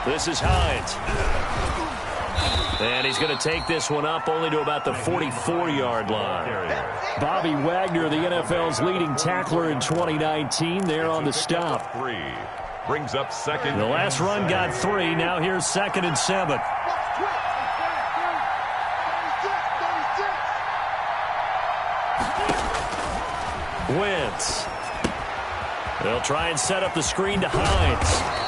This is Hines. And he's going to take this one up only to about the 44-yard line. Bobby Wagner, the NFL's leading tackler in 2019, there on the stop. Brings up second. The last run got 3. Now here's 2nd and 7. Wentz. They'll try and set up the screen to Hines.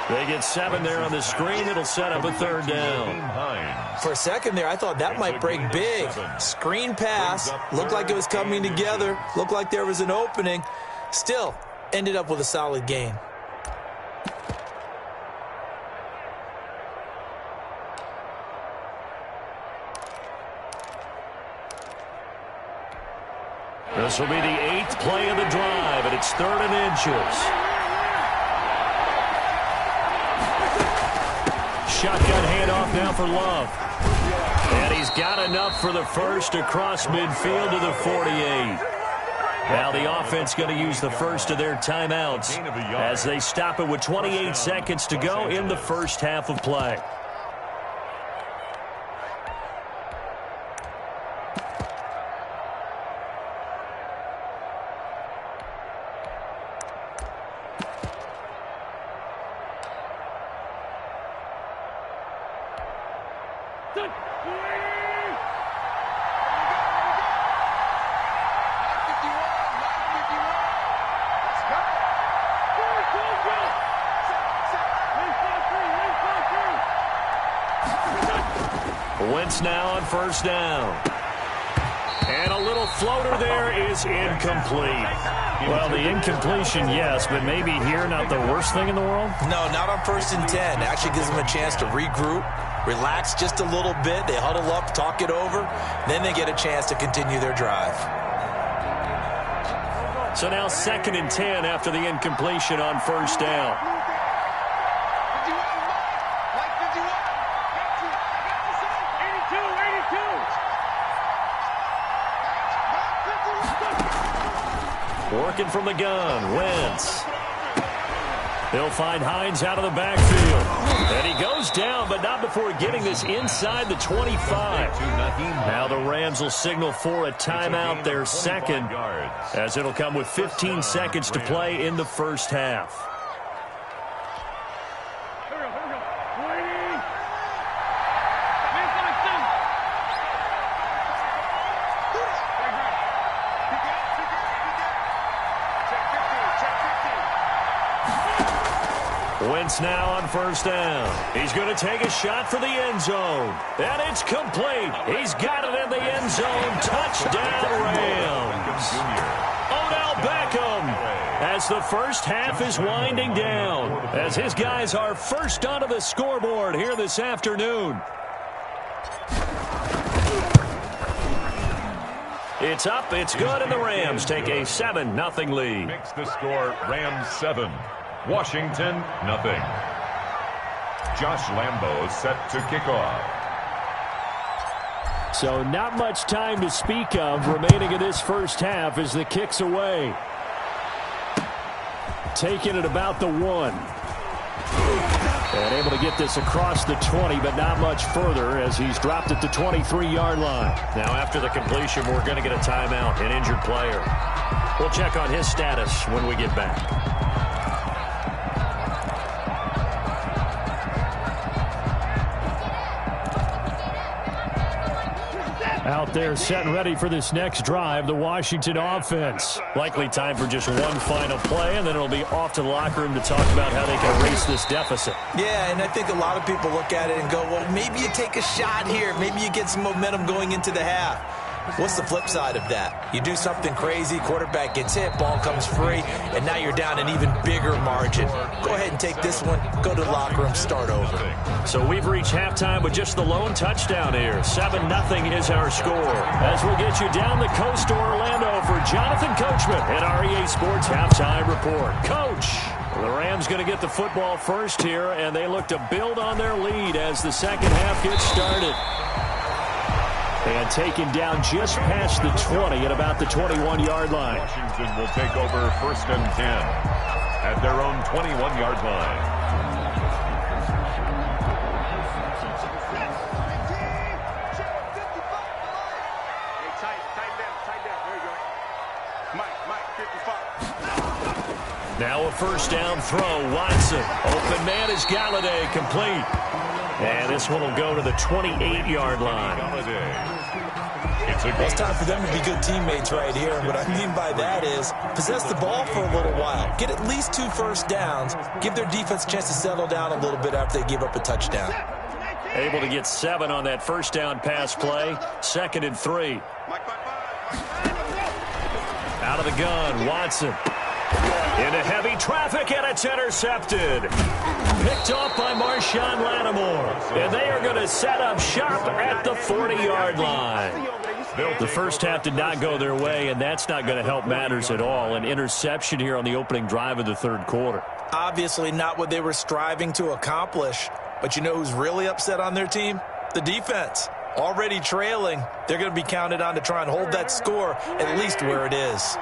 They get 7 there on the screen. It'll set up a 3rd down. For a second there, I thought that might break big. Screen pass. Looked like it was coming together. Looked like there was an opening. Still, ended up with a solid gain. This will be the 8th play of the drive, and it's 3rd and inches. Shotgun handoff now for Love. And he's got enough for the first across midfield to the 48. Now the offense going to use the first of their timeouts as they stop it with 28 seconds to go in the first half of play. Wentz now on 1st down. And a little floater there is incomplete. Well, the incompletion, yes, but maybe here not the worst thing in the world? No, not on 1st and 10. Actually gives them a chance to regroup, relax just a little bit. They huddle up, talk it over. Then they get a chance to continue their drive. So now 2nd and 10 after the incompletion on 1st down. Working from the gun, Wentz. They'll find Hines out of the backfield. And he goes down, but not before getting this inside the 25. Now the Rams will signal for a timeout, their 2nd, as it'll come with 15 seconds to play in the first half. Wentz now on 1st down. He's going to take a shot for the end zone. And it's complete. He's got it in the end zone. Touchdown, Rams. Odell Beckham as the first half is winding down, as his guys are first onto the scoreboard here this afternoon. It's up, it's good, and the Rams take a 7-0 lead. Makes the score Rams 7. Washington, nothing. Josh Lambo set to kick off. So not much time to speak of remaining in this first half as the kick's away. Taking it about the 1. And able to get this across the 20, but not much further as he's dropped at the 23-yard line. Now after the completion, we're going to get a timeout, an injured player. We'll check on his status when we get back. Out there set and ready for this next drive, the Washington offense. Likely time for just one final play, and then it'll be off to the locker room to talk about how they can erase this deficit. Yeah, and I think a lot of people look at it and go, well, maybe you take a shot here. Maybe you get some momentum going into the half. What's the flip side of that? You do something crazy, quarterback gets hit, ball comes free, and now you're down an even bigger margin. Go ahead and take this one, go to the locker room, start over. So we've reached halftime with just the lone touchdown here. 7-0 is our score. As we'll get you down the coast to Orlando for Jonathan Coachman at our EA Sports Halftime Report. Coach, the Rams going to get the football first here, and they look to build on their lead as the second half gets started. And taken down just past the 20 at about the 21-yard line. Washington will take over 1st and 10 at their own 21-yard line. first down throw. Watson. Open man is Galladay, complete. And this one will go to the 28-yard line. It's time for them to be good teammates right here. And what I mean by that is possess the ball for a little while. Get at least 2 first downs. Give their defense a chance to settle down a little bit after they give up a touchdown. Able to get 7 on that first down pass play. 2nd and 3. Out of the gun, Watson. Into heavy traffic, and it's intercepted. Picked off by Marshawn Lattimore. And they are going to set up shop at the 40-yard line. The first half did not go their way, and that's not going to help matters at all. An interception here on the opening drive of the third quarter. Obviously not what they were striving to accomplish. But you know who's really upset on their team? The defense. Already trailing. They're going to be counted on to try and hold that score at least where it is.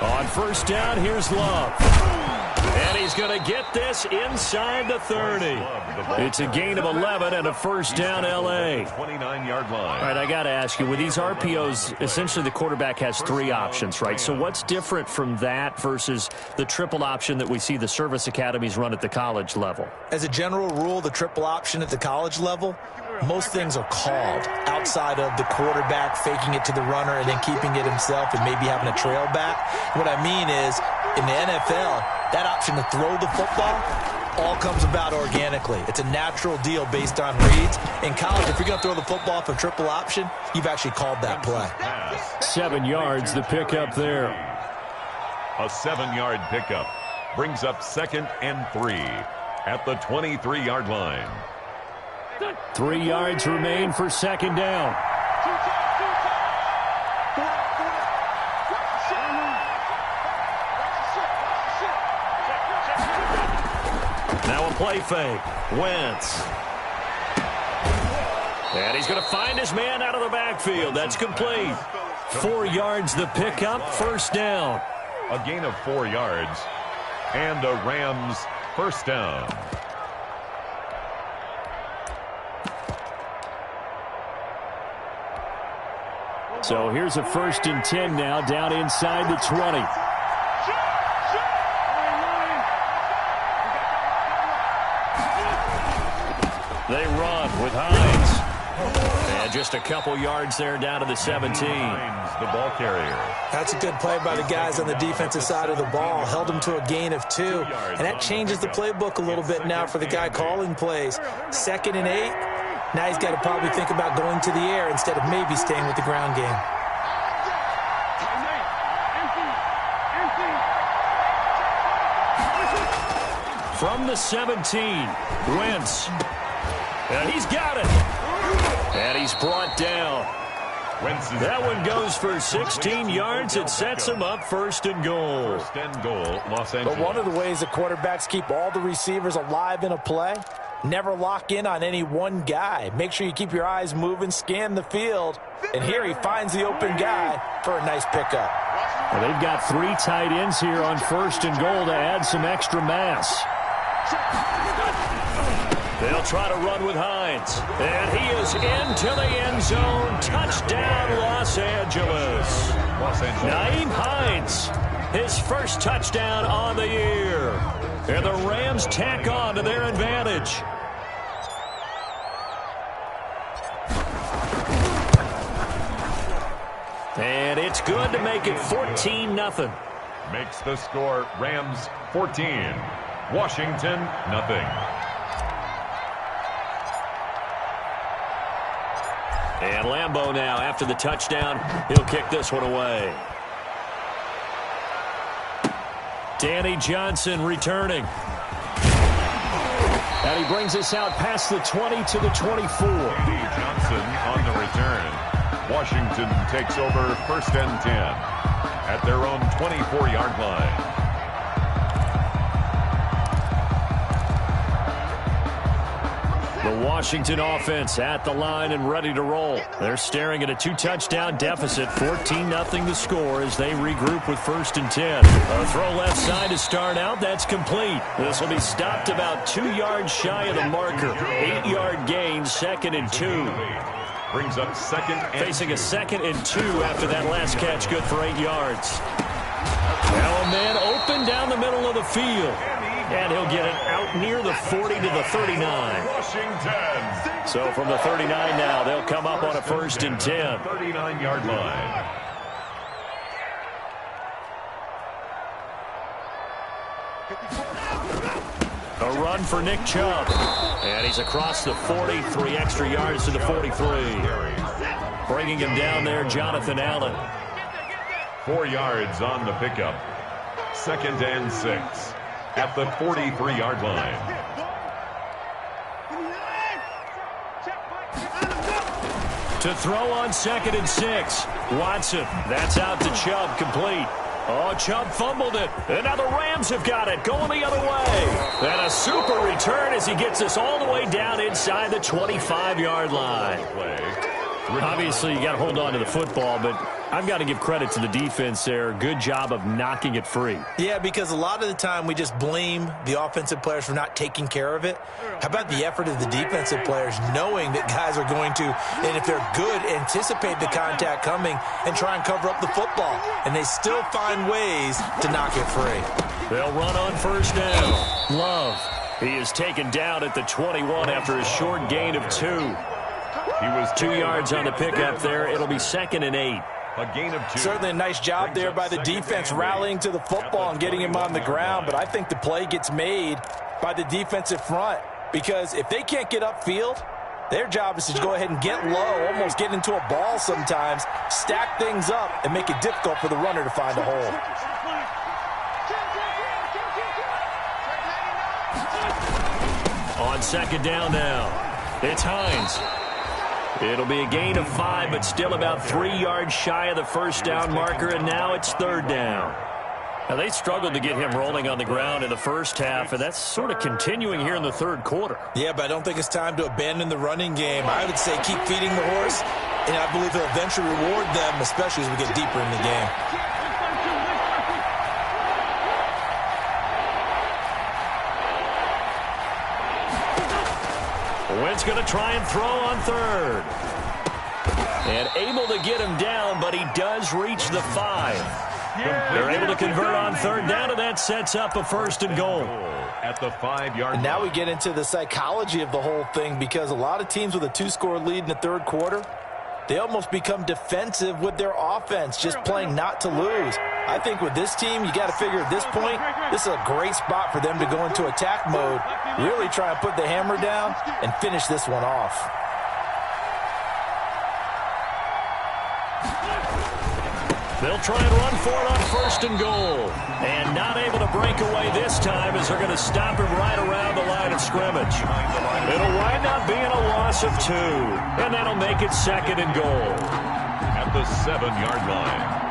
On first down, here's Love. And he's going to get this inside the 30. It's a gain of 11 and a first down, L.A. 29-yard line. All right, I got to ask you, with these RPOs, essentially the quarterback has 3 options, right? So what's different from that versus the triple option that we see the service academies run at the college level? As a general rule, the triple option at the college level, most things are called outside of the quarterback faking it to the runner and then keeping it himself and maybe having a trail back. What I mean is, in the NFL, that option to throw the football all comes about organically. It's a natural deal based on reads. In college, if you're going to throw the football for triple option, you've actually called that play. 7 yards, the pickup there. A 7-yard pickup brings up 2nd and 3 at the 23-yard line. 3 yards remain for 2nd down. Now a play fake. Wentz. And he's going to find his man out of the backfield. That's complete. 4 yards the pickup, first down. A gain of 4 yards and a Rams first down. So here's a 1st and 10 now, down inside the 20. They run with Hines. And just a couple yards there down to the 17. Hines, the ball carrier. That's a good play by the guys on the defensive side of the ball. Held them to a gain of 2. And that changes the playbook a little bit now for the guy calling plays. 2nd and 8. Now he's got to probably think about going to the air instead of maybe staying with the ground game. From the 17, Wentz. And he's got it. And he's brought down. That one goes for 16 yards. It sets him up 1st and goal. 1st and goal, Los Angeles. But one of the ways the quarterbacks keep all the receivers alive in a play, never lock in on any one guy. Make sure you keep your eyes moving, scan the field. And here he finds the open guy for a nice pickup. Well, they've got 3 tight ends here on 1st and goal to add some extra mass. They'll try to run with Hines. And he is into the end zone. Touchdown, Los Angeles. Nyheim Hines, his first touchdown on the year. And the Rams tack on to their advantage. And it's good to make it 14-0. Makes the score Rams 14, Washington nothing. And Lambeau now, after the touchdown, he'll kick this one away. Danny Johnson returning. And he brings us out past the 20 to the 24. Danny Johnson on the return. Washington takes over 1st and 10 at their own 24-yard line. The Washington offense at the line and ready to roll. They're staring at a 2-touchdown deficit, 14-0 the score as they regroup with 1st and 10. A throw left side to start out. That's complete. This will be stopped about 2 yards shy of the marker. 8-yard gain, 2nd and 2. Brings up second and facing a 2nd and 2 after that last catch, good for 8 yards. Now a man open down the middle of the field. And he'll get it out near the 40 to the 39. Washington. So from the 39 now, they'll come up on a 1st and 10. 39-yard line. A run for Nick Chubb. And he's across the 40, 3 extra yards to the 43. Bringing him down there, Jonathan Allen. 4 yards on the pickup. 2nd and 6 at the 43-yard line. To throw on 2nd and 6. Watson, that's out to Chubb, complete. Oh, Chubb fumbled it. And now the Rams have got it, going the other way. And a super return as he gets us all the way down inside the 25-yard line. Obviously, you got to hold on to the football, but I've got to give credit to the defense there. Good job of knocking it free. Yeah, because a lot of the time we just blame the offensive players for not taking care of it. How about the effort of the defensive players knowing that guys are going to, and if they're good, anticipate the contact coming and try and cover up the football. And they still find ways to knock it free. They'll run on 1st down. Love. He is taken down at the 21 after a short gain of 2. He was 2 yards on the pickup there. It'll be 2nd and 8. A gain of 2. Certainly a nice job there by the defense rallying to the football and getting him on the ground. But I think the play gets made by the defensive front because if they can't get upfield, their job is to go ahead and get low, almost get into a ball sometimes, stack things up, and make it difficult for the runner to find a hole. On 2nd down now, it's Hines. It'll be a gain of 5, but still about 3 yards shy of the 1st down marker, and now it's 3rd down. Now, they struggled to get him rolling on the ground in the first half, and that's sort of continuing here in the 3rd quarter. Yeah, but I don't think it's time to abandon the running game. I would say keep feeding the horse, and I believe he'll eventually reward them, especially as we get deeper in the game. Wentz going to try and throw on 3rd. And able to get him down, but he does reach the 5. They're able to convert on 3rd down, and that sets up a 1st and goal. At the 5-yard line. Now we get into the psychology of the whole thing because a lot of teams with a 2-score lead in the 3rd quarter, they almost become defensive with their offense, just playing not to lose. I think with this team, you got to figure at this point, this is a great spot for them to go into attack mode, really try and put the hammer down and finish this one off. They'll try and run for it on 1st and goal. And not able to break away this time as they're going to stop him right around the line of scrimmage. It'll wind up being a loss of 2. And that'll make it 2nd and goal. At the 7-yard line.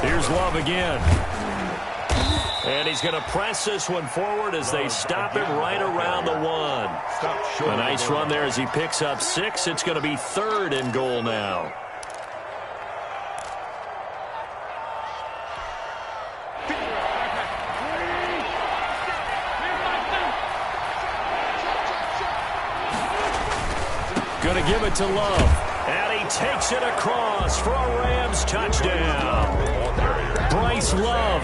Here's Love again. And he's going to press this one forward as they stop him right around the 1. A nice run there as he picks up 6. It's going to be 3rd and goal now. Going to give it to Love. And he takes it across for a Rams touchdown. Bryce Love,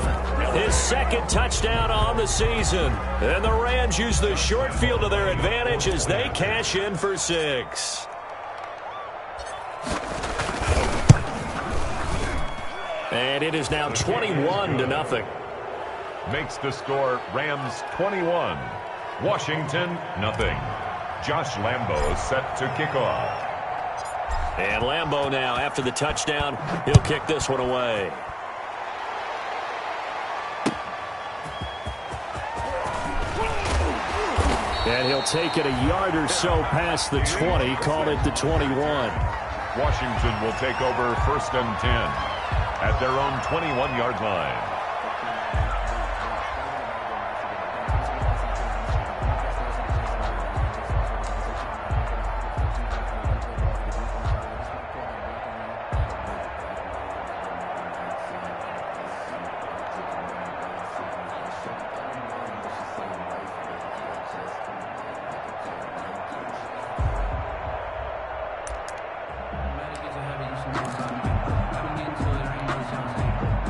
his 2nd touchdown on the season. And the Rams use the short field to their advantage as they cash in for 6. And it is now 21-0. Makes the score Rams 21, Washington nothing. Josh Lambo set to kick off. And Lambo now, after the touchdown, he'll kick this one away. And he'll take it a yard or so past the 20, call it the 21. Washington will take over 1st and 10. at their own 21-yard line.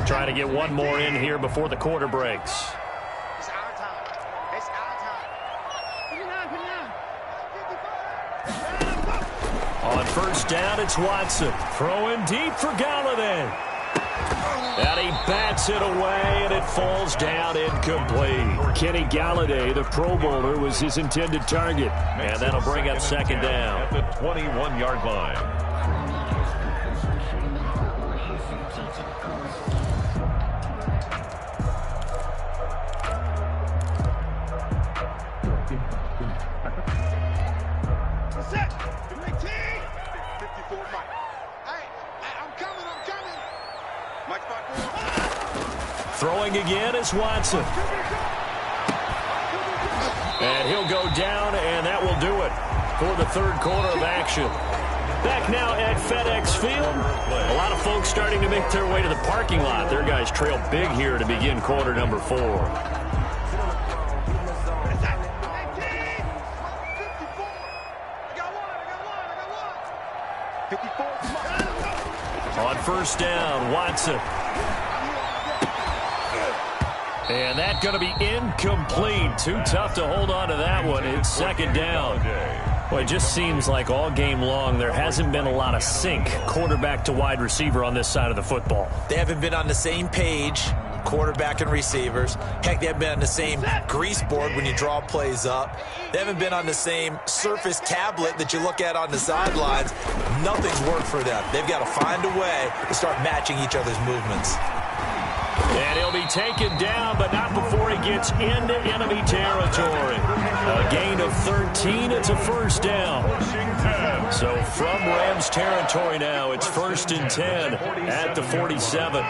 Trying to get one more in here before the quarter breaks. It's our time. It's our time. Put it down. On first down, it's Watson. Throwing deep for Galladay. And he bats it away, and it falls down incomplete. Kenny Galladay, the Pro Bowler, was his intended target. And that'll bring up second down. At the 21-yard line. Throwing again is Watson. And he'll go down, and that will do it for the third quarter of action. Back now at FedEx Field. A lot of folks starting to make their way to the parking lot. Their guys trail big here to begin quarter number 4. On first down, Watson. And that's going to be incomplete. Too tough to hold on to that one. It's second down. Well, it just seems like all game long there hasn't been a lot of sync quarterback to wide receiver on this side of the football. They haven't been on the same page, quarterback and receivers. Heck, they haven't been on the same grease board when you draw plays up. They haven't been on the same surface tablet that you look at on the sidelines. Nothing's worked for them. They've got to find a way to start matching each other's movements. And he'll be taken down, but not before he gets into enemy territory. A gain of 13. It's a first down. So from Rams territory now, it's 1st and 10 at the 47.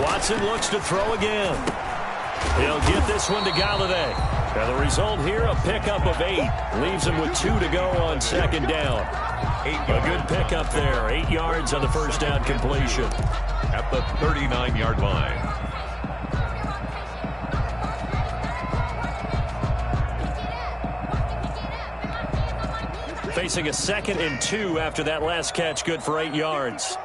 Watson looks to throw again. He'll get this one to Galladay. And the result here, a pickup of 8. Leaves him with 2 to go on second down. A good pickup there. 8 yards on the first down completion. At the 39-yard line. Facing a 2nd and 2 after that last catch, good for 8 yards.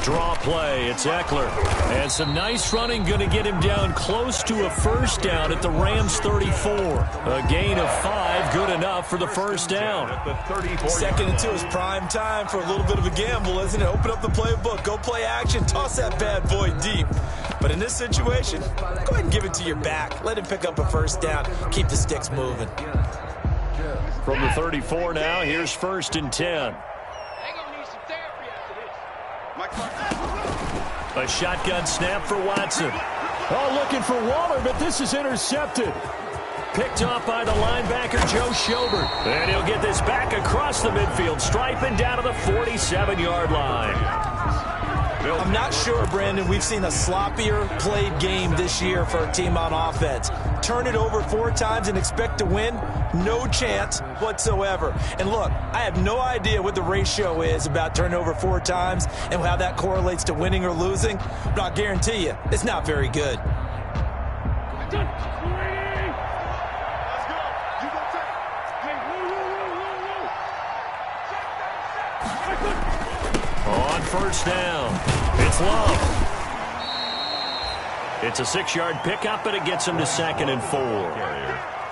Draw play, it's Eckler. And some nice running, going to get him down close to a first down at the Rams 34. A gain of 5, good enough for the first down. 2nd and 2 is prime time for a little bit of a gamble, isn't it? Open up the playbook, go play action, toss that bad boy deep. But in this situation, go ahead and give it to your back. Let him pick up a first down, keep the sticks moving. From the 34 now, here's 1st and 10. A shotgun snap for Watson. Oh, looking for Waller, but this is intercepted. Picked off by the linebacker, Joe Schobert. And he'll get this back across the midfield, striping down to the 47-yard line. I'm not sure, Brandon, we've seen a sloppier played game this year for a team on offense. Turn it over 4 times and expect to win? No chance whatsoever. And look, I have no idea what the ratio is about turning over 4 times and how that correlates to winning or losing, but I'll guarantee you, it's not very good. On first down, it's Love. It's a 6-yard pickup, but it gets him to 2nd and 4.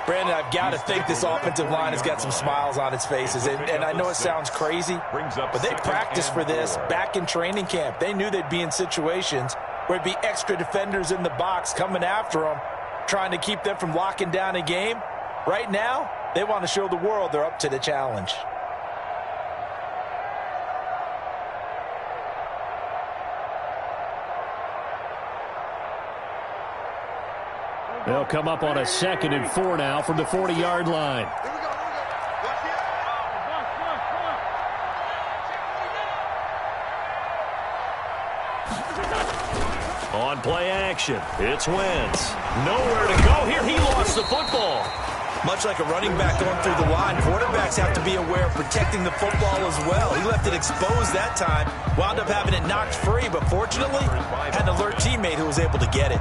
Brandon, I've got to think this offensive line has got some smiles on its faces. And I know it sounds crazy, but they practiced for this back in training camp. They knew they'd be in situations where there'd be extra defenders in the box coming after them, trying to keep them from locking down a game. Right now, they want to show the world they're up to the challenge. They'll come up on a 2nd and 4 now from the 40-yard line. On play action, it's Wentz. Nowhere to go here. He lost the football. Much like a running back going through the line, quarterbacks have to be aware of protecting the football as well. He left it exposed that time, wound up having it knocked free, but fortunately had an alert teammate who was able to get it.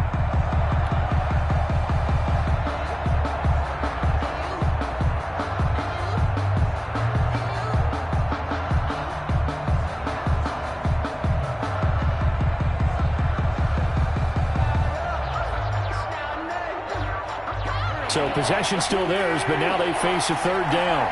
So possession still theirs, but now they face a third down.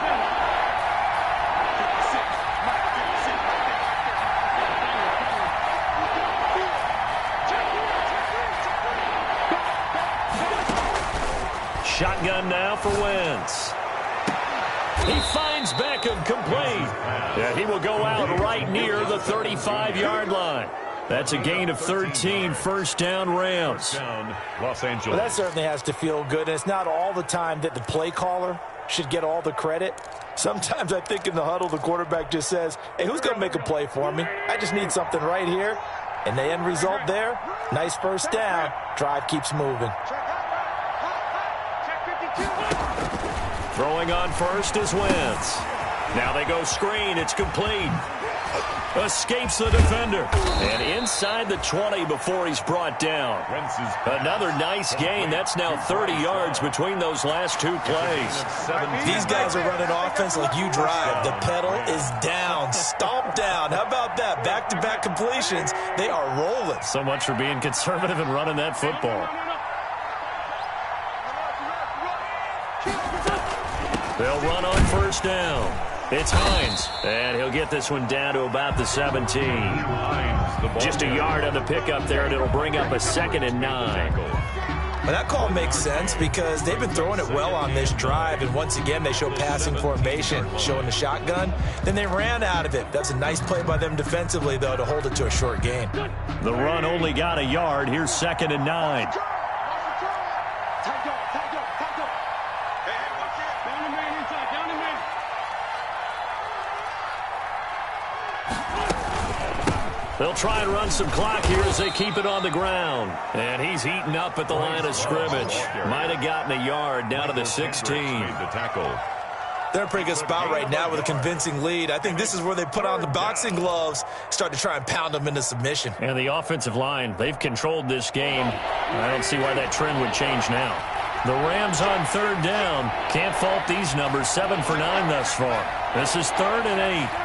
Shotgun now for Wentz. He finds Beckham complete. Yeah, he will go out right near the 35-yard line. That's a gain of 13, first down Rams. Los Angeles. Well, that certainly has to feel good. And it's not all the time that the play caller should get all the credit. Sometimes I think in the huddle, the quarterback just says, hey, who's going to make a play for me? I just need something right here. And the end result there, nice first down. Drive keeps moving. Throwing on first is Wentz. Now they go screen. It's complete. Escapes the defender. And inside the 20 before he's brought down. Another nice gain. That's now 30 yards between those last two plays. These guys are running offense like you drive. The pedal is down. Stomp down. How about that? Back-to-back completions. They are rolling. So much for being conservative and running that football. They'll run on first down. It's Hines, and he'll get this one down to about the 17. Just a yard on the pickup there, and it'll bring up a 2nd and 9. Well, that call makes sense because they've been throwing it well on this drive, and once again they show passing formation, showing the shotgun. Then they ran out of it. That's a nice play by them defensively, though, to hold it to a short gain. The run only got a yard. Here's 2nd and 9. They'll try and run some clock here as they keep it on the ground. And he's eaten up at the line of scrimmage. Might have gotten a yard down to the 16. They're in a pretty good spot right now with a convincing lead. I think this is where they put on the boxing gloves, start to try and pound them into submission. And the offensive line, they've controlled this game. I don't see why that trend would change now. The Rams on third down. Can't fault these numbers. 7 for 9 thus far. This is 3rd and 8.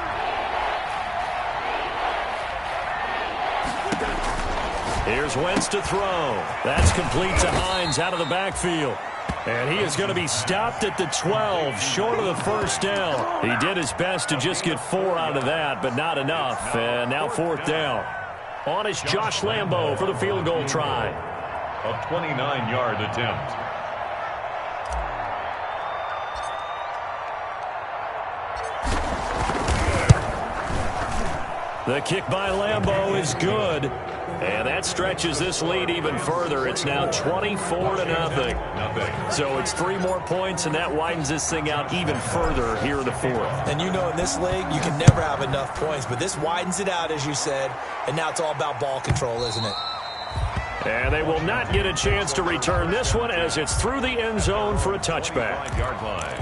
Here's Wentz to throw. That's complete to Hines out of the backfield. And he is going to be stopped at the 12, short of the first down. He did his best to just get 4 out of that, but not enough. And now 4th down. On is Josh Lambo for the field goal try. A 29-yard attempt. The kick by Lambo is good. And that stretches this lead even further. It's now 24-0. So it's 3 more points, and that widens this thing out even further here in the 4th. And you know in this league, you can never have enough points. But this widens it out, as you said. And now it's all about ball control, isn't it? And they will not get a chance to return this one as it's through the end zone for a touchback. 5-yard line.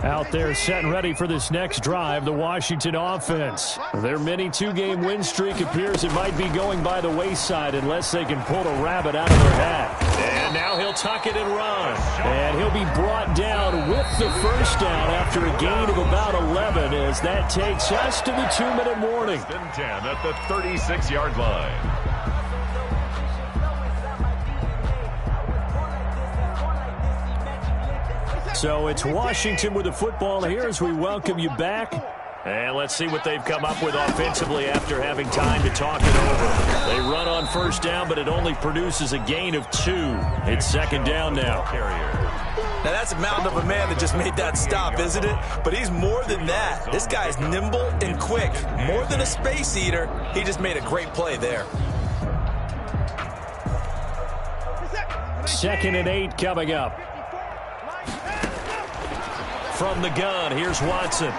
Out there set and ready for this next drive, the Washington offense. Their mini 2-game win streak appears it might be going by the wayside unless they can pull a rabbit out of their hat. And now he'll tuck it and run. And he'll be brought down with the first down after a gain of about 11 as that takes us to the 2-minute warning. 10 at the 36-yard line. So it's Washington with the football here as we welcome you back. And let's see what they've come up with offensively after having time to talk it over. They run on first down, but it only produces a gain of 2. It's 2nd down now. Now that's a mountain of a man that just made that stop, isn't it? But he's more than that. This guy's nimble and quick. More than a space eater, he just made a great play there. 2nd and 8 coming up. from the gun. Here's Watson.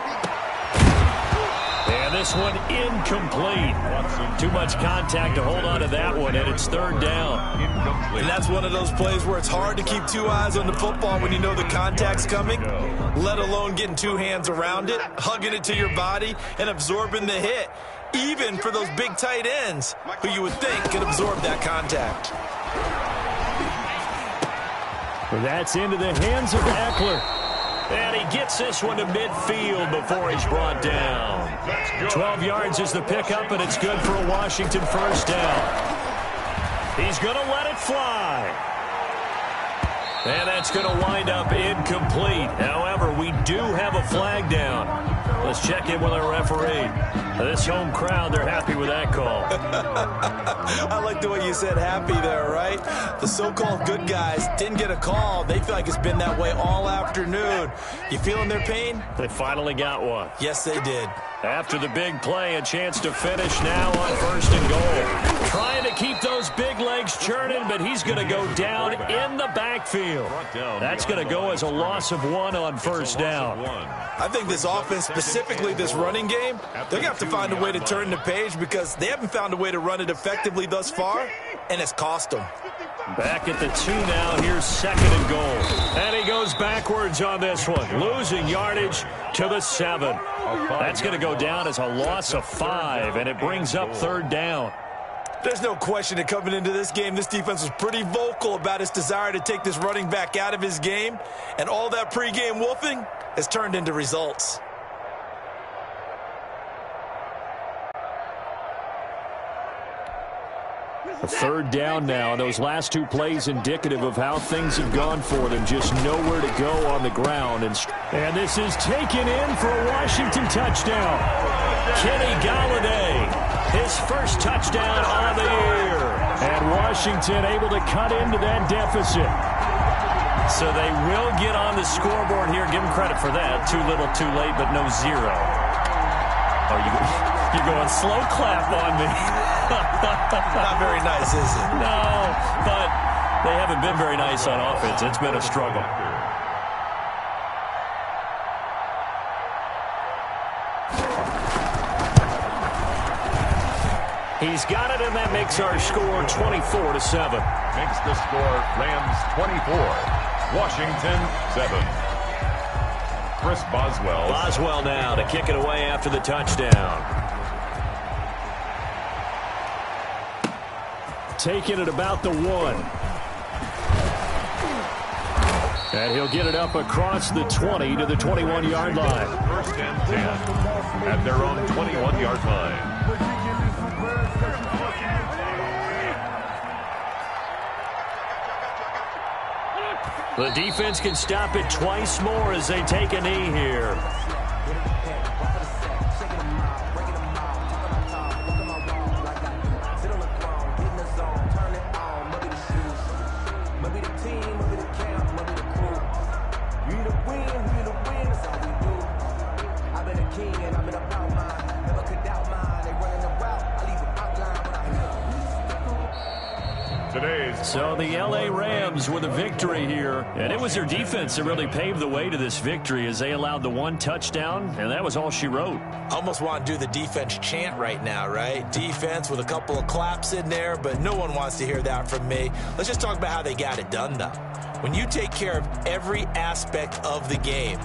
And this one incomplete. Too much contact to hold on to that one, and it's third down. And that's one of those plays where it's hard to keep two eyes on the football when you know the contact's coming, let alone getting two hands around it, hugging it to your body, and absorbing the hit, even for those big tight ends who you would think could absorb that contact. Well, that's into the hands of Eckler. And he gets this one to midfield before he's brought down. 12 yards is the pickup, and it's good for a Washington first down. He's going to let it fly. And that's going to wind up incomplete. However, we do have a flag down. Let's check in with our referee. This home crowd, they're happy with that call. I like the way you said happy there, right? The so-called good guys didn't get a call. They feel like it's been that way all afternoon. You feeling their pain? They finally got one. Yes, they did. After the big play, a chance to finish now on first and goal. Trying to keep those big legs churning, but he's going to go down in the backfield. That's going to go as a loss of 1 on first down. I think this offense, specifically this running game, they're going to have to find a way to turn the page because they haven't found a way to run it effectively thus far, and it's cost them. Back at the 2 now. Here's second and goal. And he goes backwards on this one, losing yardage to the 7. That's going to go down as a loss of 5, and it brings up third down. There's no question that coming into this game, this defense was pretty vocal about its desire to take this running back out of his game, and all that pregame wolfing has turned into results. A third down now. Those last 2 plays indicative of how things have gone for them. Just nowhere to go on the ground. And this is taken in for a Washington touchdown. Kenny Golladay, his first touchdown on the year. And Washington able to cut into that deficit. So they will get on the scoreboard here. Give them credit for that. Too little, too late, but no 0. Oh, you're going slow clap on me. Not very nice, is it? No, but they haven't been very nice on offense. It's been a struggle. He's got it, and that makes our score 24-7. Makes the score Rams 24, Washington 7. Chris Boswell. Boswell now to kick it away after the touchdown. Taking it about the 1. And he'll get it up across the 20 to the 21-yard line. First and 10 at their own 21-yard line. The defense can stop it twice more as they take a knee here. So the L.A. Rams with a victory here, and it was their defense that really paved the way to this victory as they allowed the 1 touchdown, and that was all she wrote. Almost want to do the defense chant right now, right? Defense with a couple of claps in there, but no one wants to hear that from me. Let's just talk about how they got it done, though. When you take care of every aspect of the game,